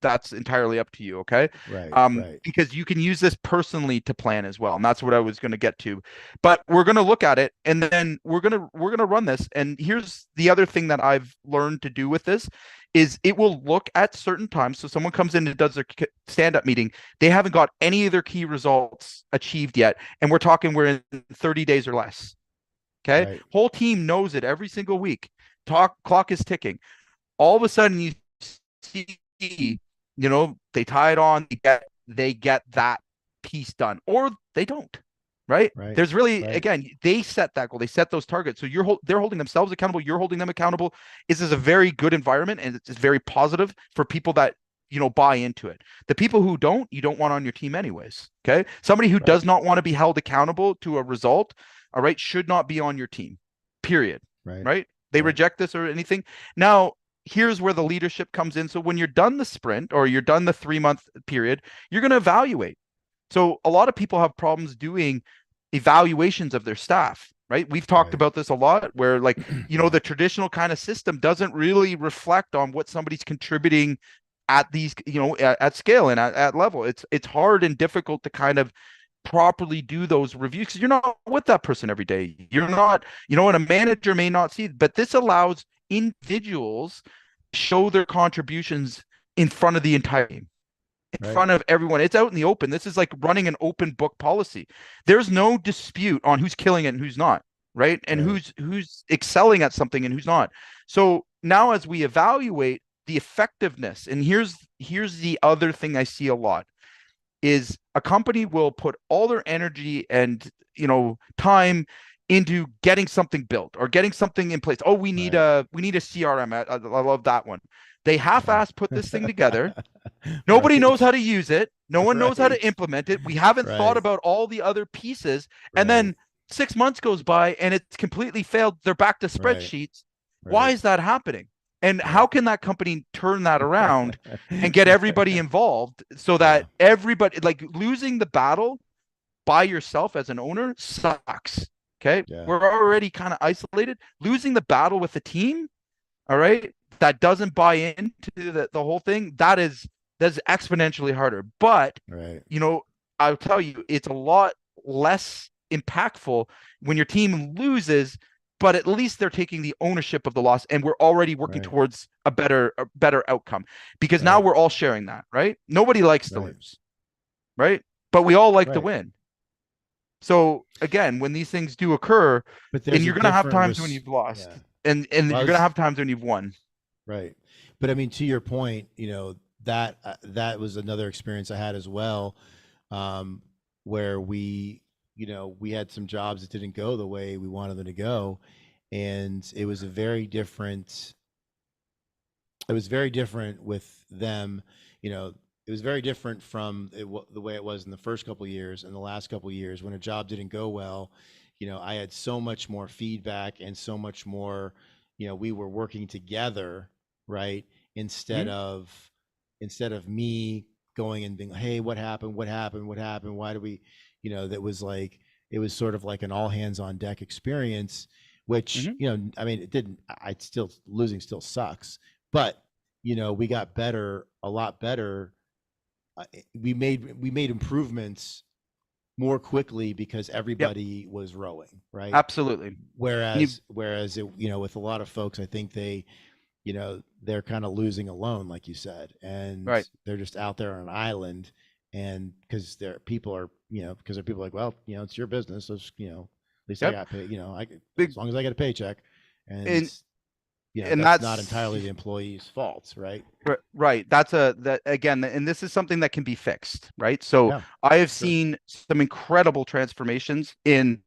that's entirely up to you. Okay. Right. Right. Because you can use this personally to plan as well. And that's what I was going to get to. But we're going to look at it and then we're going to run this. And here's the other thing that I've learned to do with this is it will look at certain times. So someone comes in and does their stand-up meeting. They haven't got any of their key results achieved yet. And we're in 30 days or less. Okay. Right. Whole team knows it every single week. Clock is ticking. All of a sudden you see, they tie it on, they get that piece done, or they don't. Right? Right. There's really, Right. again, they set that goal, they set those targets. So they're holding themselves accountable, you're holding them accountable. This is a very good environment, and it's very positive for people that buy into it. The people who don't, you don't want on your team anyways. Okay. Somebody who Right. does not want to be held accountable to a result, all right, should not be on your team. Period. Right. Right? They Right. reject this or anything. Now, here's where the leadership comes in. So when you're done the sprint or you're done the 3-month period, you're going to evaluate. So a lot of people have problems doing evaluations of their staff, right? We've talked Right. about this a lot where Yeah. the traditional kind of system doesn't really reflect on what somebody's contributing at these, at scale and at level. It's hard and difficult to kind of properly do those reviews because you're not with that person every day. You're not, and a manager may not see, but this allows individuals to show their contributions in front of the entire team, in Right. front of everyone. It's out in the open. This is like running an open book policy. There's no dispute on who's killing it and who's not, right? And Right. who's excelling at something and who's not. So now as we evaluate the effectiveness, and here's the other thing I see a lot is a company will put all their energy and time into getting something built or getting something in place. Oh, Right. we need a CRM. I love that one. They half-ass put this thing together. Nobody knows Right. how to use it. No one knows how to Right. implement it. We haven't thought Right. about all the other pieces. And Right. then 6 months goes by and it's completely failed. They're back to Right. spreadsheets. Why Right. is that happening? And how Right. can that company turn that around and get everybody involved so Yeah. that everybody, like, losing the battle by yourself as an owner sucks. Okay. Yeah. We're already kind of isolated. Losing the battle with the team, all right, that doesn't buy into the whole thing, that's exponentially harder. But, Right. I'll tell you, it's a lot less impactful when your team loses, but at least they're taking the ownership of the loss, and we're already working Right. towards a better outcome because now Right. we're all sharing that, right? Nobody likes to Right. lose, right? But we all like to Right. win. So again, when these things do occur, But and there's a you're gonna have different times when you've lost, yeah. and Well, I you're gonna was have times when you've won. right. But I mean, to your point, that was another experience I had as well, um, where we had some jobs that didn't go the way we wanted them to go, and it was very different with them. It was very different from the way it was in the first couple of years and the last couple of years when a job didn't go well. I had so much more feedback and so much more. We were working together, right? Instead Mhm. of instead of me going and being, hey, what happened? What happened? What happened? Why do we? That was like it was sort of like an all hands on deck experience, which Mhm. I mean, it didn't. I still losing still sucks, but we got better, a lot better. We made improvements more quickly because Yep. everybody was rowing, right? Absolutely. And you Whereas with a lot of folks, I think they're kind of losing alone, like you said, and right. they're just out there on an island, and because they're people like, well, it's your business, so at least I Yep. got paid, as Big long as I get a paycheck, and and and that's not that's entirely the employee's fault, right? right. That again, and this is something that can be fixed, right? So Yeah, I have sure. seen some incredible transformations in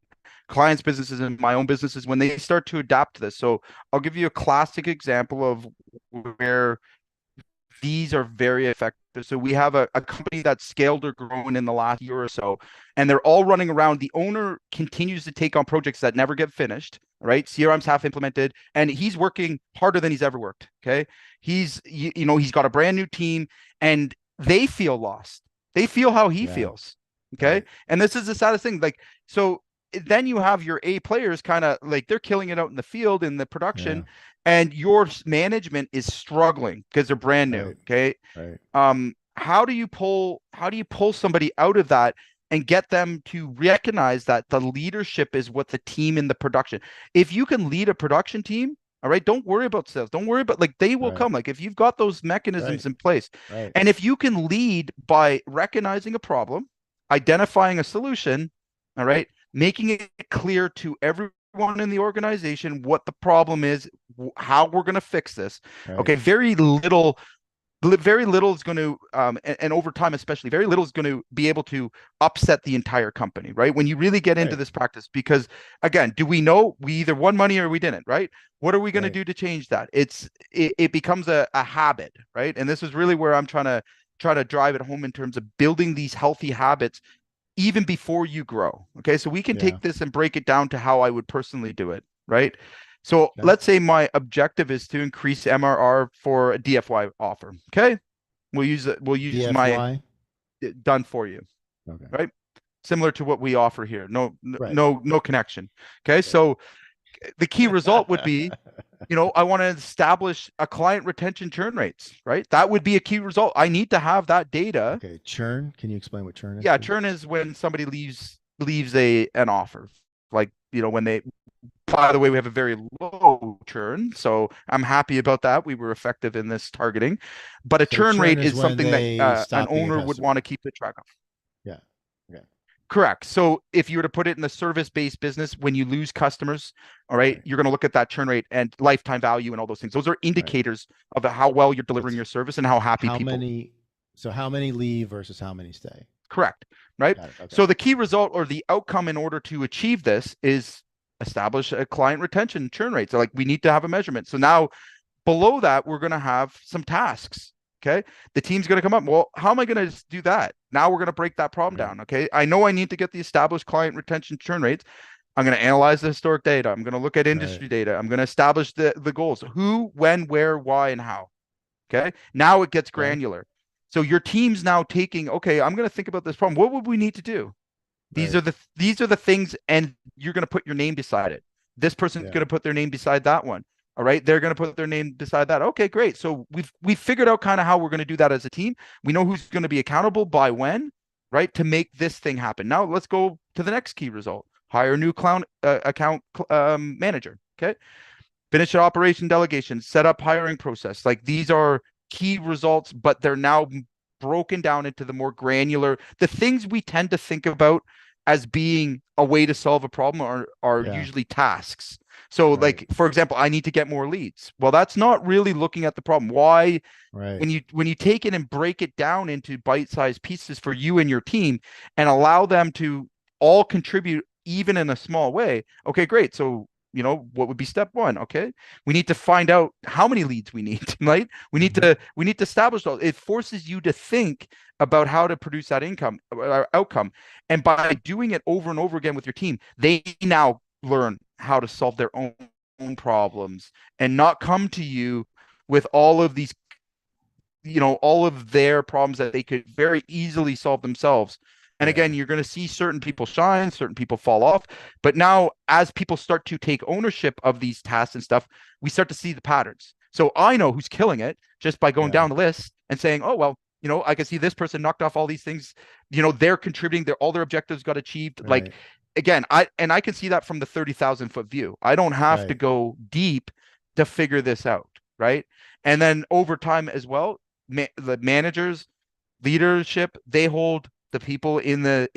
clients' businesses and my own businesses when they start to adapt to this. So I'll give you a classic example of where these are very effective. So we have a company that's scaled or grown in the last year or so, and they're all running around. The owner continues to take on projects that never get finished, right? CRM's half implemented, and he's working harder than he's ever worked. Okay. He's got a brand new team, and they feel lost. They feel how he Yeah. feels. Okay. Right. And this is the saddest thing. Like, so then you have your A players kind of like they're killing it out in the field in the Yeah. production, and your management is struggling because they're brand new. Right. Okay. Right. How do you pull somebody out of that and get them to recognize that the leadership is what the team in the production. If you can lead a production team, all right, don't worry about sales. Don't worry about, like, they will Right. come. Like, if you've got those Right. mechanisms in place, Right. and if you can lead by recognizing a problem, identifying a solution, all right, making it clear to everyone in the organization what the problem is, how we're going to fix this. Right. Okay, very little is going to and over time especially very little is going to be able to upset the entire company, right? When you really get into Right. this practice, because again, do we know we either won money or we didn't, right? What are we going to Right. do to change that? It becomes a habit, right? And this is really where I'm trying to drive it home in terms of building these healthy habits even before you grow. Okay, so we can Yeah. take this and break it down to how I would personally do it, right? So Okay. let's say my objective is to increase MRR for a DFY offer. Okay, we'll use my DFY. done for you, Okay. right? Similar to what we offer here. No, Right. no connection. Okay, Right. so the key result would be, I want to establish a client retention churn rates, right? That would be a key result. I need to have that data. Okay. Churn. Can you explain what churn is, Yeah, please? churn is when somebody leaves an offer. Like, when they, by the way, we have a very low churn, so I'm happy about that. We were effective in this targeting, but a So churn churn rate is is when something that they an stop being a owner would want customer. to keep the track of. Yeah. Okay. Correct. So if you were to put it in the service-based business, when you lose customers, all right, Right. you're going to look at that churn rate and lifetime value and all those things. Those are Right. indicators of how well you're delivering It's your service and how happy how people. many. So how many leave versus how many stay? Correct. Right. Got it. Okay. So the key result or the outcome in order to achieve this is establish a client retention churn rate. So like we need to have a measurement. So now below that, we're going to have some tasks. Okay. The team's going to come up. Well, how am I going to do that? Now we're going to break that problem Right. down. Okay. I know I need to get the established client retention churn rates. I'm going to analyze the historic data. I'm going to look at Right. industry data. I'm going to establish the goals: who, when, where, why, and how. Okay. Now it gets Okay. granular. So your team's now taking, okay, I'm going to think about this problem. What would we need to do? These Right. are the things, and you're going to put your name beside it. This person's Yeah. going to put their name beside that one. All right, they're going to put their name beside that. Okay, great. So we've figured out kind of how we're going to do that as a team. We know who's going to be accountable by when, right, to make this thing happen. Now let's go to the next key result: hire a new account manager. Okay, finish an operation delegation, set up hiring process. Like, these are key results, but they're now broken down into the more granular, the things we tend to think about as being a way to solve a problem are Yeah. usually tasks. So Right. like, for example, I need to get more leads. Well, that's not really looking at the problem. Why? Right. When you take it and break it down into bite-sized pieces for you and your team and allow them to all contribute even in a small way. Okay, great. So what would be step one? Okay, we need to find out how many leads we need, right? we need Hmm. to we need to establish those. It forces you to think about how to produce that outcome, and by doing it over and over again with your team, they now learn how to solve their own problems and not come to you with all of these, all of their problems that they could very easily solve themselves. And Yeah. again, you're going to see certain people shine, certain people fall off. But now, as people start to take ownership of these tasks and stuff, we start to see the patterns. So I know who's killing it just by going Yeah. down the list and saying, oh, well, I can see this person knocked off all these things. They're contributing, all their objectives got achieved. Like, Right. again, I can see that from the 30,000-foot view. I don't have to Right. go deep to figure this out. Right. And then over time as well, the managers, leadership, they hold the people in this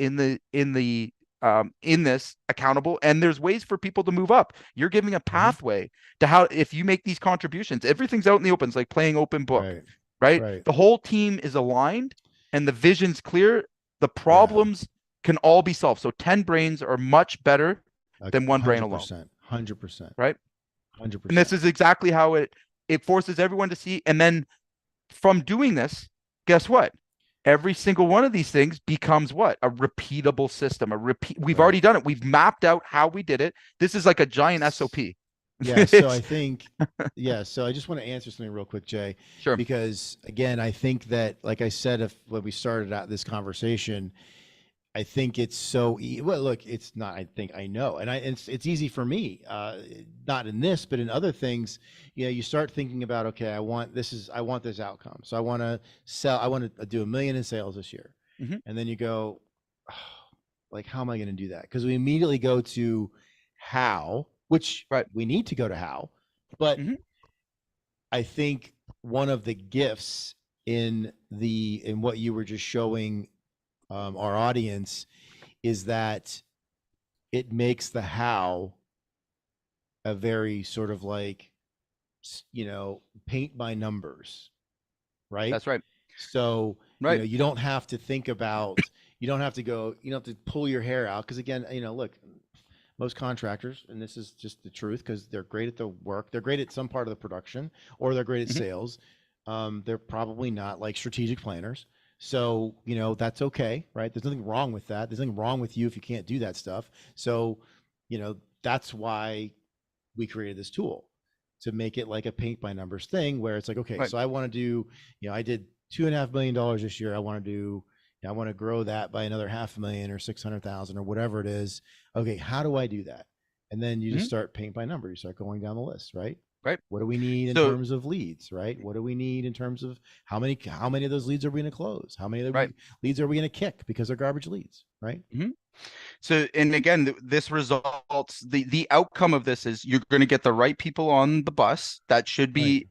accountable, and there's ways for people to move up. You're giving a Hmm. pathway to how, if you make these contributions, everything's out in the open. It's like playing open book, Right. right? Right. The whole team is aligned and the vision's clear. The Yeah. problems can all be solved. So 10 brains are much better Like than one brain hundred alone, percent. 100%. right? Hundred And this percent. is exactly how it forces everyone to see. And then from doing this, guess what? Every single one of these things becomes what? A repeatable system. A repeat. We've Right. already done it. We've mapped out how we did it. This is like a giant SOP. Yeah, so I It's think, yeah, so I just want to answer something real quick, Jay, sure. because again, I think that, like I said, if when we started out this conversation, I think it's well, look, it's not, I think I know, and it's easy for me, not in this, but in other things, you start thinking about, okay, I want this outcome. So I want to do 1 million in sales this year. Mhm. And then you go, oh, like, how am I going to do that? Because we immediately go to how, which Right. we need to go to how, but Mhm. I think one of the gifts in what you were just showing our audience is that it makes the how a very sort of like, paint by numbers, right? That's right. So, Right. you don't have to think about, you don't have to go, you don't have to pull your hair out. Cause again, look, most contractors, and this is just the truth, because they're great at the work, they're great at some part of the production, or they're great at Mhm. sales. They're probably not like strategic planners. So, that's okay, right? There's nothing wrong with that. There's nothing wrong with you if you can't do that stuff. So, that's why we created this tool, to make it like a paint by numbers thing, where it's like, okay, Right. so I want to do, I did $2.5 million this year. I want to do, I want to grow that by another 500,000 or 600,000 or whatever it is. Okay, how do I do that? And then you just Mhm. start paint by number. You start going down the list, right? Right. What do we need in So terms of leads, right? What do we need in terms of how many of those leads are we going to close? How many of right. the leads are we going to kick because they're garbage leads, right? Mhm. So, and again, this results, the outcome of this is you're going to get the right people on the bus that should Right. be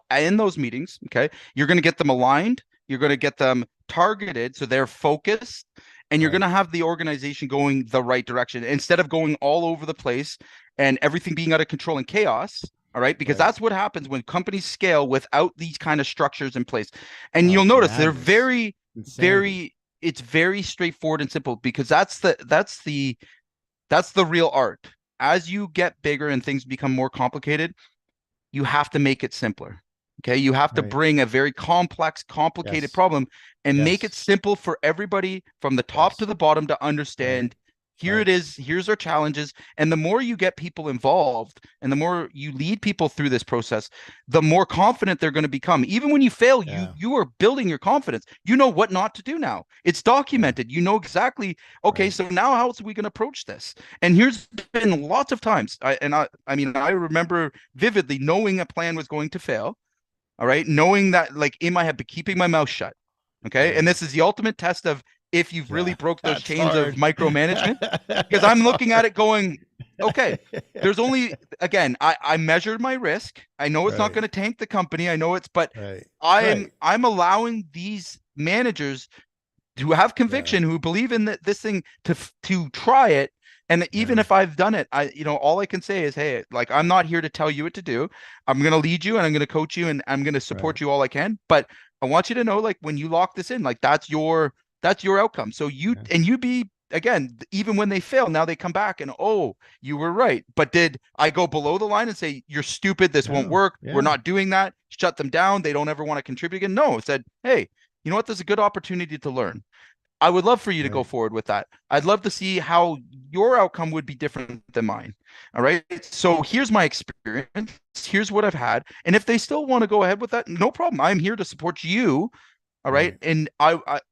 in those meetings. Okay. You're going to get them aligned. You're going to get them targeted. So they're focused, and you're going Right. to have the organization going the right direction instead of going all over the place and everything being out of control and chaos. All right. Because Right. that's what happens when companies scale without these kind of structures in place. And Oh, you'll it's notice they're madness. very, Insanity. very, it's very straightforward and simple because that's the real art. As you get bigger and things become more complicated, you have to make it simpler. Okay. You have to Right. bring a very complex, complicated Yes. problem and make it Yes. simple for everybody from the top to Yes. the bottom to Right. understand. Here it Right. is. Here's our challenges. And the more you get people involved and the more you lead people through this process, the more confident they're going to become. Even when you fail, you Yeah. you are building your confidence. You know what not to do now. It's Yeah. documented. You know exactly, okay, Right. so now how else are we going to approach this? And here's been lots of times. I mean, I remember vividly knowing a plan was going to fail. All right. Knowing that, like, in my head, but keeping my mouth shut. Okay. And Right. this is the ultimate test of if you've really Yeah. broke those That's chains of hard. micromanagement. Because I'm That's looking at hard. it going, okay, there's only, again, I measured my risk. I know it's not Right. going to tank the company. I know it's, but Right. I'm Right. I'm allowing these managers who have Yeah. conviction, who believe in this thing to try it. And even Yeah. if I've done it, all I can say is, hey, like I'm not here to tell you what to do. I'm gonna lead you and I'm gonna coach you and I'm gonna Right. support you all I can. But I want you to know, like when you lock this in, like that's your outcome. So Yeah. you be again, even when they fail, now they come back and oh, you were right. But did I go below the line and say you're stupid? This won't No. work. We're Yeah. not doing that. Shut them down. They don't ever want to contribute again. No, it said, hey, you know what? There's a good opportunity to learn. I would love for you to go Right. forward with that. I'd love to see how your outcome would be different than mine. All right. So here's my experience. Here's what I've had. And if they still want to go ahead with that, no problem. I'm here to support you. All right. Right. And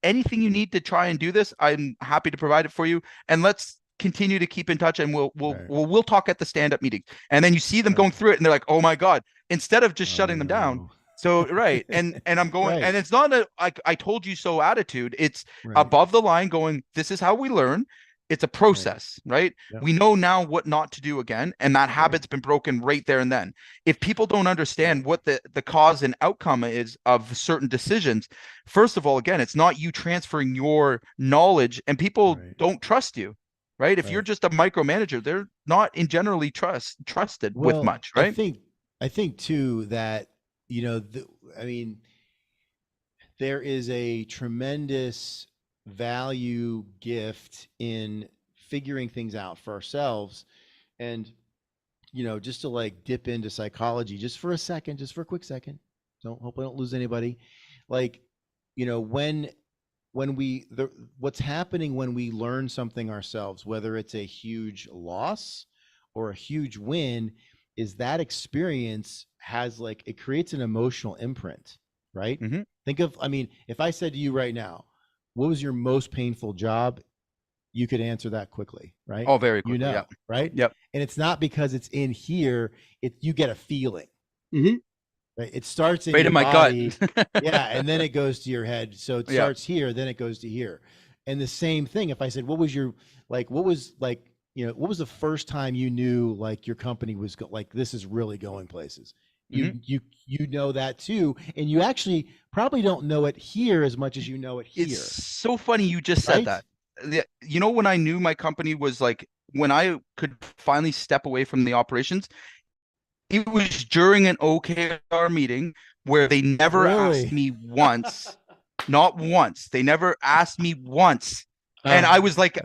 anything you need to try and do this, I'm happy to provide it for you. And let's continue to keep in touch and Right. we'll talk at the stand-up meeting. And then you see them Right. going through it and they're like, oh my God, instead of just Oh shutting them down. no. So right. And I'm going, Right. and it's not a I told you so attitude. It's Right. above the line going, this is how we learn. It's a Right. process, right? Yep. We know now what not to do again, and that Right. habit's been broken right there and then. If people don't Yep. understand what the cause and outcome is of certain decisions, first of all, again, it's not you transferring your knowledge, and people Right. don't trust you, right? If you're Right. just a micromanager, they're not in generally trusted with Well, much, I right? think I think too that, I mean, there is a tremendous value gift in figuring things out for ourselves. And, just to like dip into psychology just for a second, just for a quick second. Hope I don't lose anybody. Like, you know, what's happening when we learn something ourselves, whether it's a huge loss or a huge win, is that experience has like it creates an emotional imprint, right? Mm-hmm. Think of, I mean, if I said to you right now, what was your most painful job? You could answer that quickly, right? Oh, very You quickly. know, Yep. right? Yep. And it's not because it's in here, you get a feeling. Mm-hmm. Right? It starts in Right your in my gut. body, yeah, and then it goes to your head. So it Yeah. starts here, then it goes to here. And the same thing, if I said, what was your what was like, you know, what was the first time you knew like your company was like this is really going places? Mm-hmm. You know that too, and you actually probably don't know it here as much as you know it It's here, so funny you just said right? that. You know, when I knew my company was like, when I could finally step away from the operations, it was during an OKR meeting where they never asked Really? me once, not once. They never asked me once. And Ah, I that's was like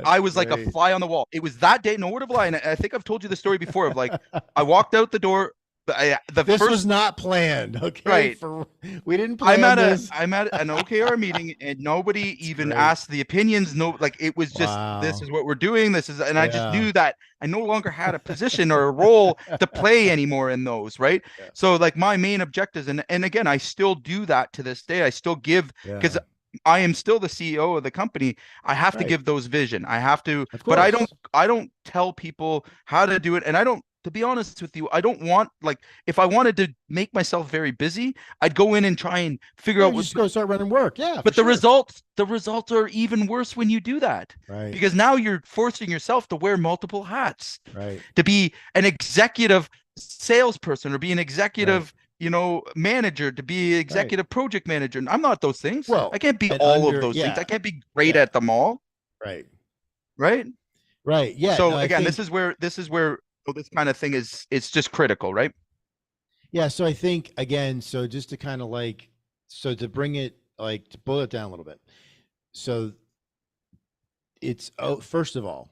a great. fly on the wall. It was that day, no word of lie. And I think I've told you the story before of like, I walked out the door. The This was first, not planned, okay? right. For we didn't plan this. I'm at an OKR meeting and nobody It's even great. asked the opinions. No, like it was just this Wow. is what we're doing. This is, and I just Yeah. knew that I no longer had a position or a role to play anymore in those, right? Yeah. So like my main objectives, and again, I still do that to this day. I still give because Yeah. I am still the CEO of the company. I have to Right. give those vision. I have to, Of but course. I don't tell people how to do it, and I don't. To be honest with you, I don't want like if I wanted to make myself very busy, I'd go in and try and figure Yeah, out you what, just go start running work. Yeah, for but sure. the results are even worse when you do that Right. because now you're forcing yourself to wear multiple hats, Right. to be an executive salesperson or be an Right. executive, you know, manager, to be Right. executive project manager. And I'm not those things. I Well, can't be and all of under those things. yeah. I can't be great Yeah. at them all, Right. right? Right. Yeah. No, So I again, think this is where this kind of thing is it's just critical, right? yeah, so I think again, so just to kind of like so to bring it like to boil it down a little bit. So it's first of all,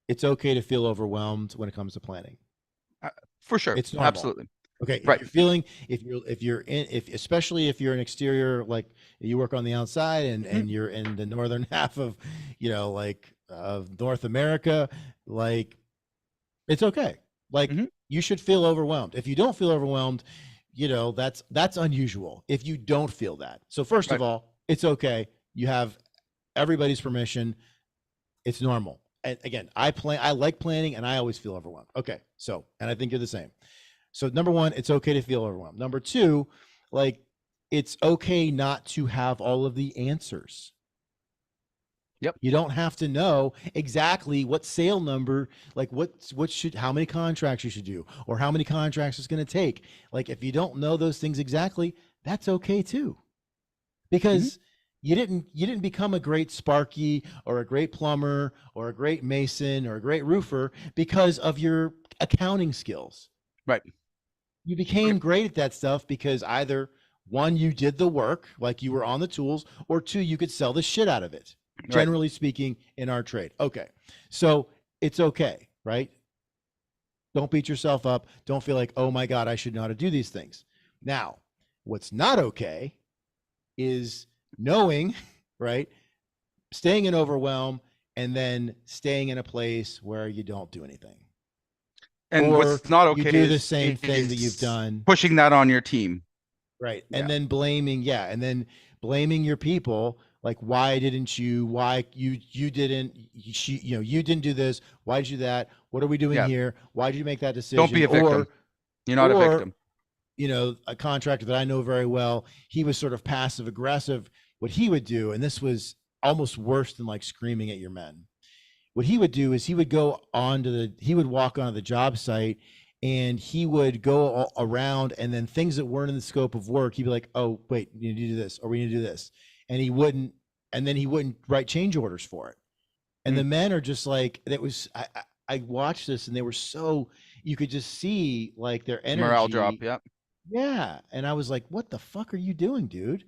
it's okay to feel overwhelmed when it comes to planning. Uh, for sure. It's normal. Absolutely. Okay, if Right. you're feeling, if you're in, if especially if you're an exterior, like you work on the outside and Mhm. you're in the northern half of, you know, like of North America, like it's okay. Like Mhm. you should feel overwhelmed. If you don't feel overwhelmed, you know, that's unusual. If you don't feel that. So first of Right. all, it's okay. You have everybody's permission. It's normal. And again, I like planning and I always feel overwhelmed. Okay. So, and I think you're the same. So number one, it's okay to feel overwhelmed. Number two, like it's okay not to have all of the answers. Yep. You don't have to know exactly what sale number, like what should how many contracts you should do or how many contracts it's going to take. Like if you don't know those things exactly, that's okay too. Mhm. Because you didn't become a great sparky or a great plumber or a great mason or a great roofer because of your accounting skills. Right. You became great at that stuff because either one, you did the work, like you were on the tools, or two, you could sell the shit out of it. Right. Generally speaking, in our trade. Okay. So it's okay, right? Don't beat yourself up. Don't feel like, oh my God, I should know how to do these things. Now, what's not okay is knowing, right? Staying in overwhelm and then staying in a place where you don't do anything. And Or what's not you okay do the same thing that you've is done. pushing that on your team. Right. And Yeah. then blaming, yeah, and then blaming your people, like why you didn't she you know, you didn't do this, why did you do that? What are we doing Yeah. here? Why did you make that Don't be decision? a victim. You're not a Or victim. you know, a contractor that I know very well, he was sort of passive aggressive. What he would do, and this was almost worse than like screaming at your men. What he would do is he would walk onto the job site and he would go around and then things that weren't in the scope of work, he'd be like, oh, wait, you need to do this or we need to do this. And he wouldn't write change orders for it. And Mm. the men are just like, I watched this and they were so, you could just see like their Morale drop. energy. Yeah. Yeah. And I was like, what the fuck are you doing, dude?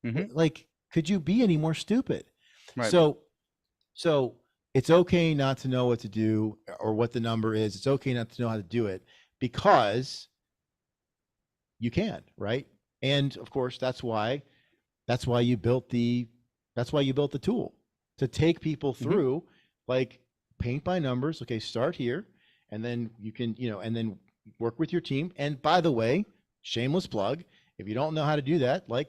Hmm. Like, could you be any more stupid? Right. So, so it's okay not to know what to do or what the number is. It's okay not to know how to do it because you can, right? And of course, that's why you built the tool to take people through, like, paint by numbers. Okay, start here, and then you can, and then work with your team. And by the way, shameless plug, if you don't know how to do that, like,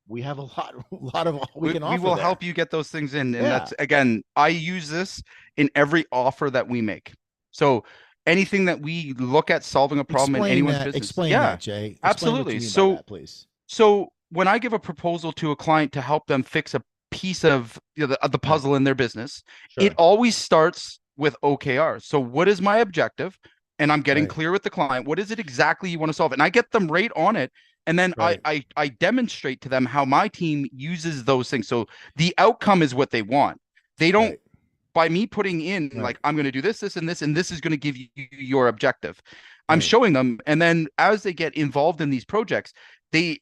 we have a lot of we can We offer will there. help you get those things in. And Yeah. that's, again, I use this in every offer that we make. So anything that we look at solving a problem in anyone's business. Explain Yeah, that, Jay. Explain absolutely. what you mean by that, please. So when I give a proposal to a client to help them fix a piece of, the puzzle in their business, it always starts with OKR. So what is my objective? And I'm getting clear with the client. What is it exactly you want to solve? And I get them right on it. And then I demonstrate to them how my team uses those things. So the outcome is what they want. They don't, by me putting in like, I'm going to do this, this, and this is going to give you your objective. I'm showing them. And then as they get involved in these projects, the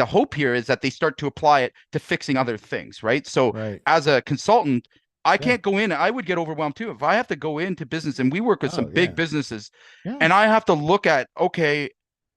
hope here is that they start to apply it to fixing other things, right? So as a consultant, I can't go in. I would get overwhelmed too if I have to go into business, and we work with some big businesses, and I have to look at, okay,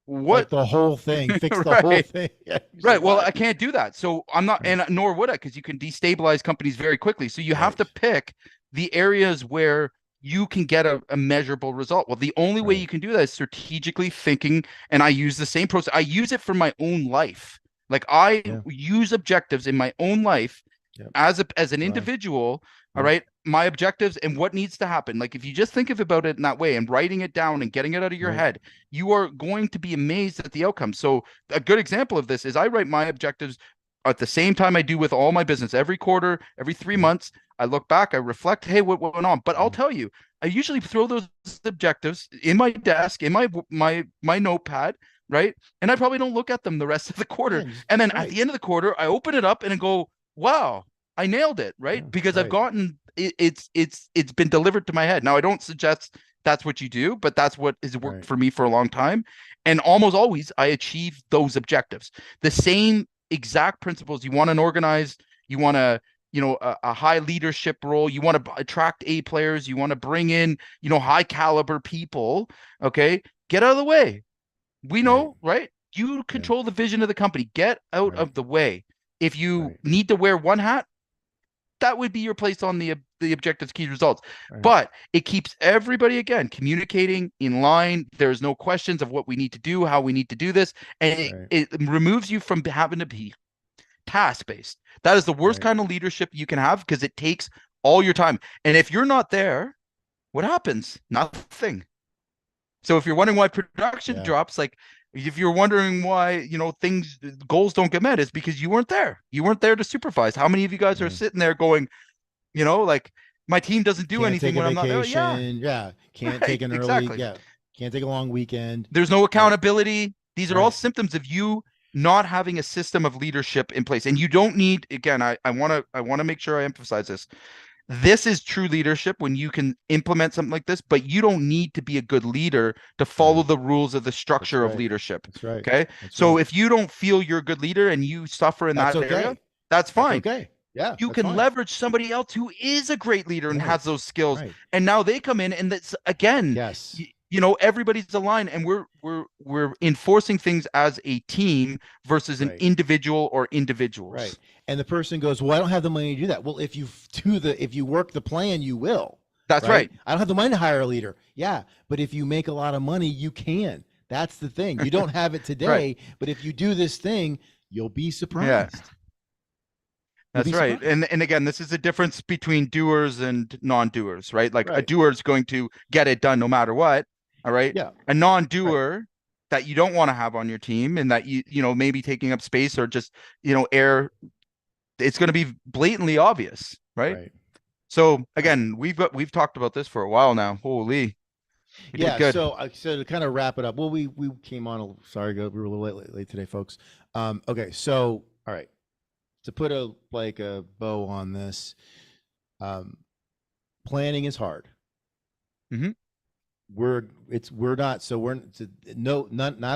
what, like, the whole thing, fix the whole thing. Yeah, right. Well, I can't do that. So I'm not, and nor would I, because you can destabilize companies very quickly. So you have to pick the areas where you can get a measurable result. Well, the only way you can do that is strategically thinking. And I use the same process. I use it for my own life. Like, I use objectives in my own life as an individual. All right. My objectives and what needs to happen. Like, if you just think about it in that way and writing it down and getting it out of your head, you are going to be amazed at the outcome. So a good example of this is I write my objectives at the same time I do with all my business. Every quarter, every 3 months, I look back, I reflect, hey, what went on? But I'll tell you, I usually throw those objectives in my desk, in my notepad, right? And I probably don't look at them the rest of the quarter. And then at the end of the quarter, I open it up and I go, wow, I nailed it, right? Because I've gotten it's been delivered to my head. Now, I don't suggest that's what you do, but that's what has worked for me for a long time. And almost always I achieve those objectives. The same exact principles. You want an organized, you want a high leadership role, you want to attract A players, you want to bring in, high caliber people. Okay. Get out of the way. We know, right? You control the vision of the company. Get out of the way. If you need to wear one hat, that would be your place on the objectives, key results. But it keeps everybody, again, communicating in line. There's no questions of what we need to do, how we need to do this. And it removes you from having to be task-based. That is the worst kind of leadership you can have, because it takes all your time. And if you're not there, what happens? Nothing. So if you're wondering why production drops, like, if you're wondering why, goals don't get met, it's because you weren't there. You weren't there to supervise. How many of you guys are sitting there going, like, my team doesn't do anything when I'm not there? Yeah. Can't take an early, can't take a long weekend. There's no accountability. These are all symptoms of you not having a system of leadership in place. And you don't need, again, I want to make sure I emphasize this. This is true leadership when you can implement something like this, but you don't need to be a good leader to follow the rules of the structure of leadership. That's right. Okay. So if you don't feel you're a good leader and you suffer in that area, that's fine. That's okay. Yeah. You can leverage somebody else who is a great leader and has those skills. And now they come in, and that's, again, everybody's aligned, and we're enforcing things as a team versus an individual or individuals. Right. And the person goes, well, I don't have the money to do that. Well, if you work the plan, you will. That's right. I don't have the money to hire a leader. Yeah. But if you make a lot of money, you can. That's the thing. You don't have it today, but if you do this thing, you'll be surprised. Yeah. That's right. And again, this is the difference between doers and non-doers, right? Like, a doer is going to get it done no matter what. All right. Yeah. A non-doer that you don't want to have on your team, and that maybe taking up space or just, air, it's going to be blatantly obvious. Right. So again, we've talked about this for a while now. Holy. So to kind of wrap it up, well, we came on, sorry, we were a little late today, folks. Okay. So, all right. To put a bow on this, planning is hard. Neither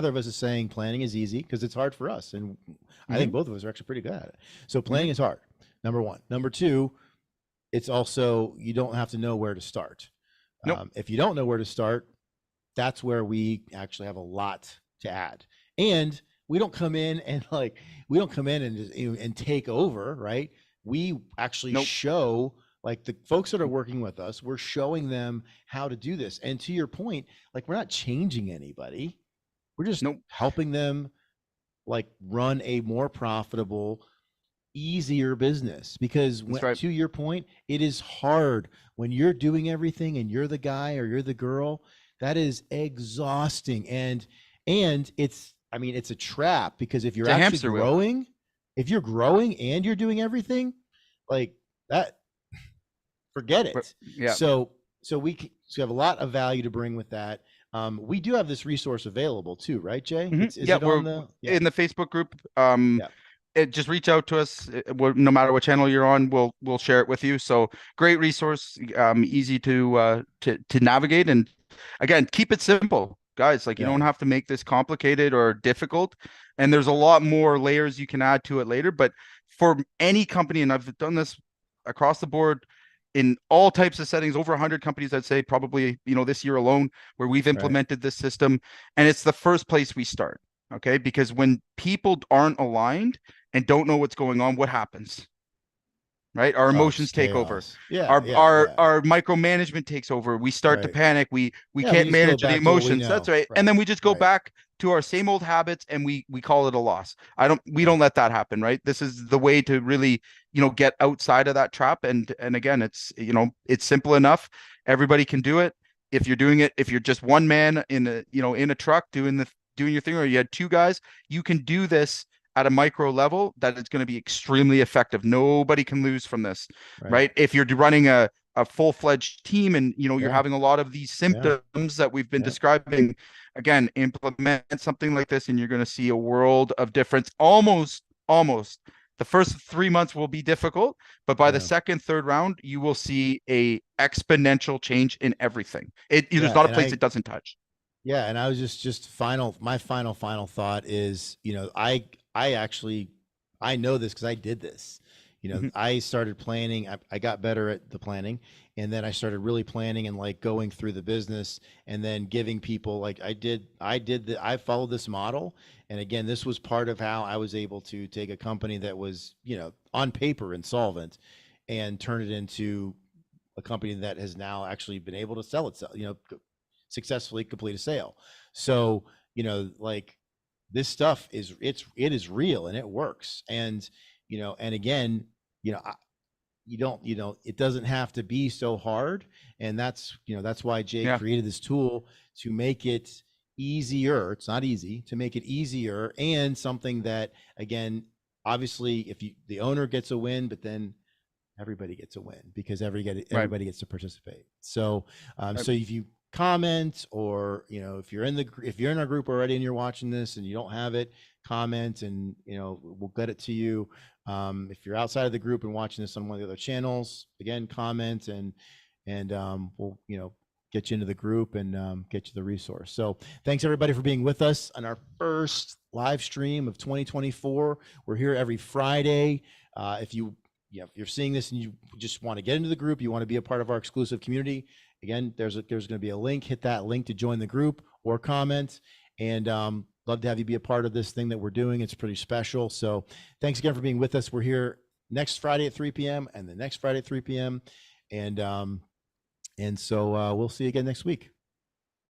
of us is saying planning is easy, because it's hard for us, and I think both of us are actually pretty good at it. So planning is hard. Number one. Number two, it's also, you don't have to know where to start. If you don't know where to start, that's where we actually have a lot to add. And we don't come in and like, we don't come in and just, and take over, right? We actually Nope. show, like, the folks that are working with us, we're showing them how to do this. And to your point, like, we're not changing anybody. We're just Nope. helping them like run a more profitable, easier business. Because when, right. to your point, it is hard when you're doing everything and you're the guy or you're the girl. That is exhausting. And it's, I mean, it's a trap, because if you're It's a actually hamster wheel. growing, if you're growing and you're doing everything like that, forget it. Yeah. So we have a lot of value to bring with that. We do have this resource available too, right, Jay? Mhm. Is Yeah, it we're on the in the Facebook group. Yeah. Just reach out to us. No matter what channel you're on, we'll share it with you. So great resource, easy to navigate, and again, keep it simple, guys. Like, you Yeah. don't have to make this complicated or difficult. And there's a lot more layers you can add to it later. But for any company, and I've done this across the board in all types of settings, over 100 companies, I'd say probably, this year alone, where we've implemented this system, and it's the first place we start. Okay, because when people aren't aligned and don't know what's going on, what happens? Right? Our emotions take over. Yeah. Our micromanagement takes over. We start to Right. panic. We Yeah, we can't just go manage the back to what we emotions. That's know. right. Right. And then we just go Right. back to our same old habits, and we call it a loss. We don't let that happen, right? This is the way to really, get outside of that trap. And again, it's simple enough. Everybody can do it. If you're doing it, if you're just one man in a truck doing your thing, or you had two guys, you can do this at a micro level that is going to be extremely effective. Nobody can lose from this, right? If you're running a full-fledged team and you're having a lot of these symptoms that we've been describing, again, implement something like this and you're going to see a world of difference. Almost the first 3 months will be difficult, but by the second, third round, you will see a exponential change in everything. There's not a place it doesn't touch. Yeah, and I was just my final thought is, I know this because I did this. I started planning. I got better at the planning, and then I started really planning and like going through the business, and then giving people, like, I followed this model. And again, this was part of how I was able to take a company that was, on paper insolvent, and turn it into a company that has now actually been able to sell itself, successfully complete a sale. So, like, this stuff it is real and it works. And, and again, it doesn't have to be so hard. And that's why Jay created this tool to make it easier. It's not easy, to make it easier, and something that, again, obviously, if the owner gets a win, but then everybody gets a win, because everybody gets to participate. So, so if you comment, or if you're in our group already and you're watching this and you don't have it, comment, and we'll get it to you. If you're outside of the group and watching this on one of the other channels, again, comment, and we'll get you into the group and get you the resource. So thanks everybody for being with us on our first live stream of 2024. We're here every Friday. If you're seeing this and you just want to get into the group, you want to be a part of our exclusive community, again, there's going to be a link. Hit that link to join the group or comment. And love to have you be a part of this thing that we're doing. It's pretty special. So thanks again for being with us. We're here next Friday at 3 p.m. and the next Friday at 3 p.m. And so we'll see you again next week.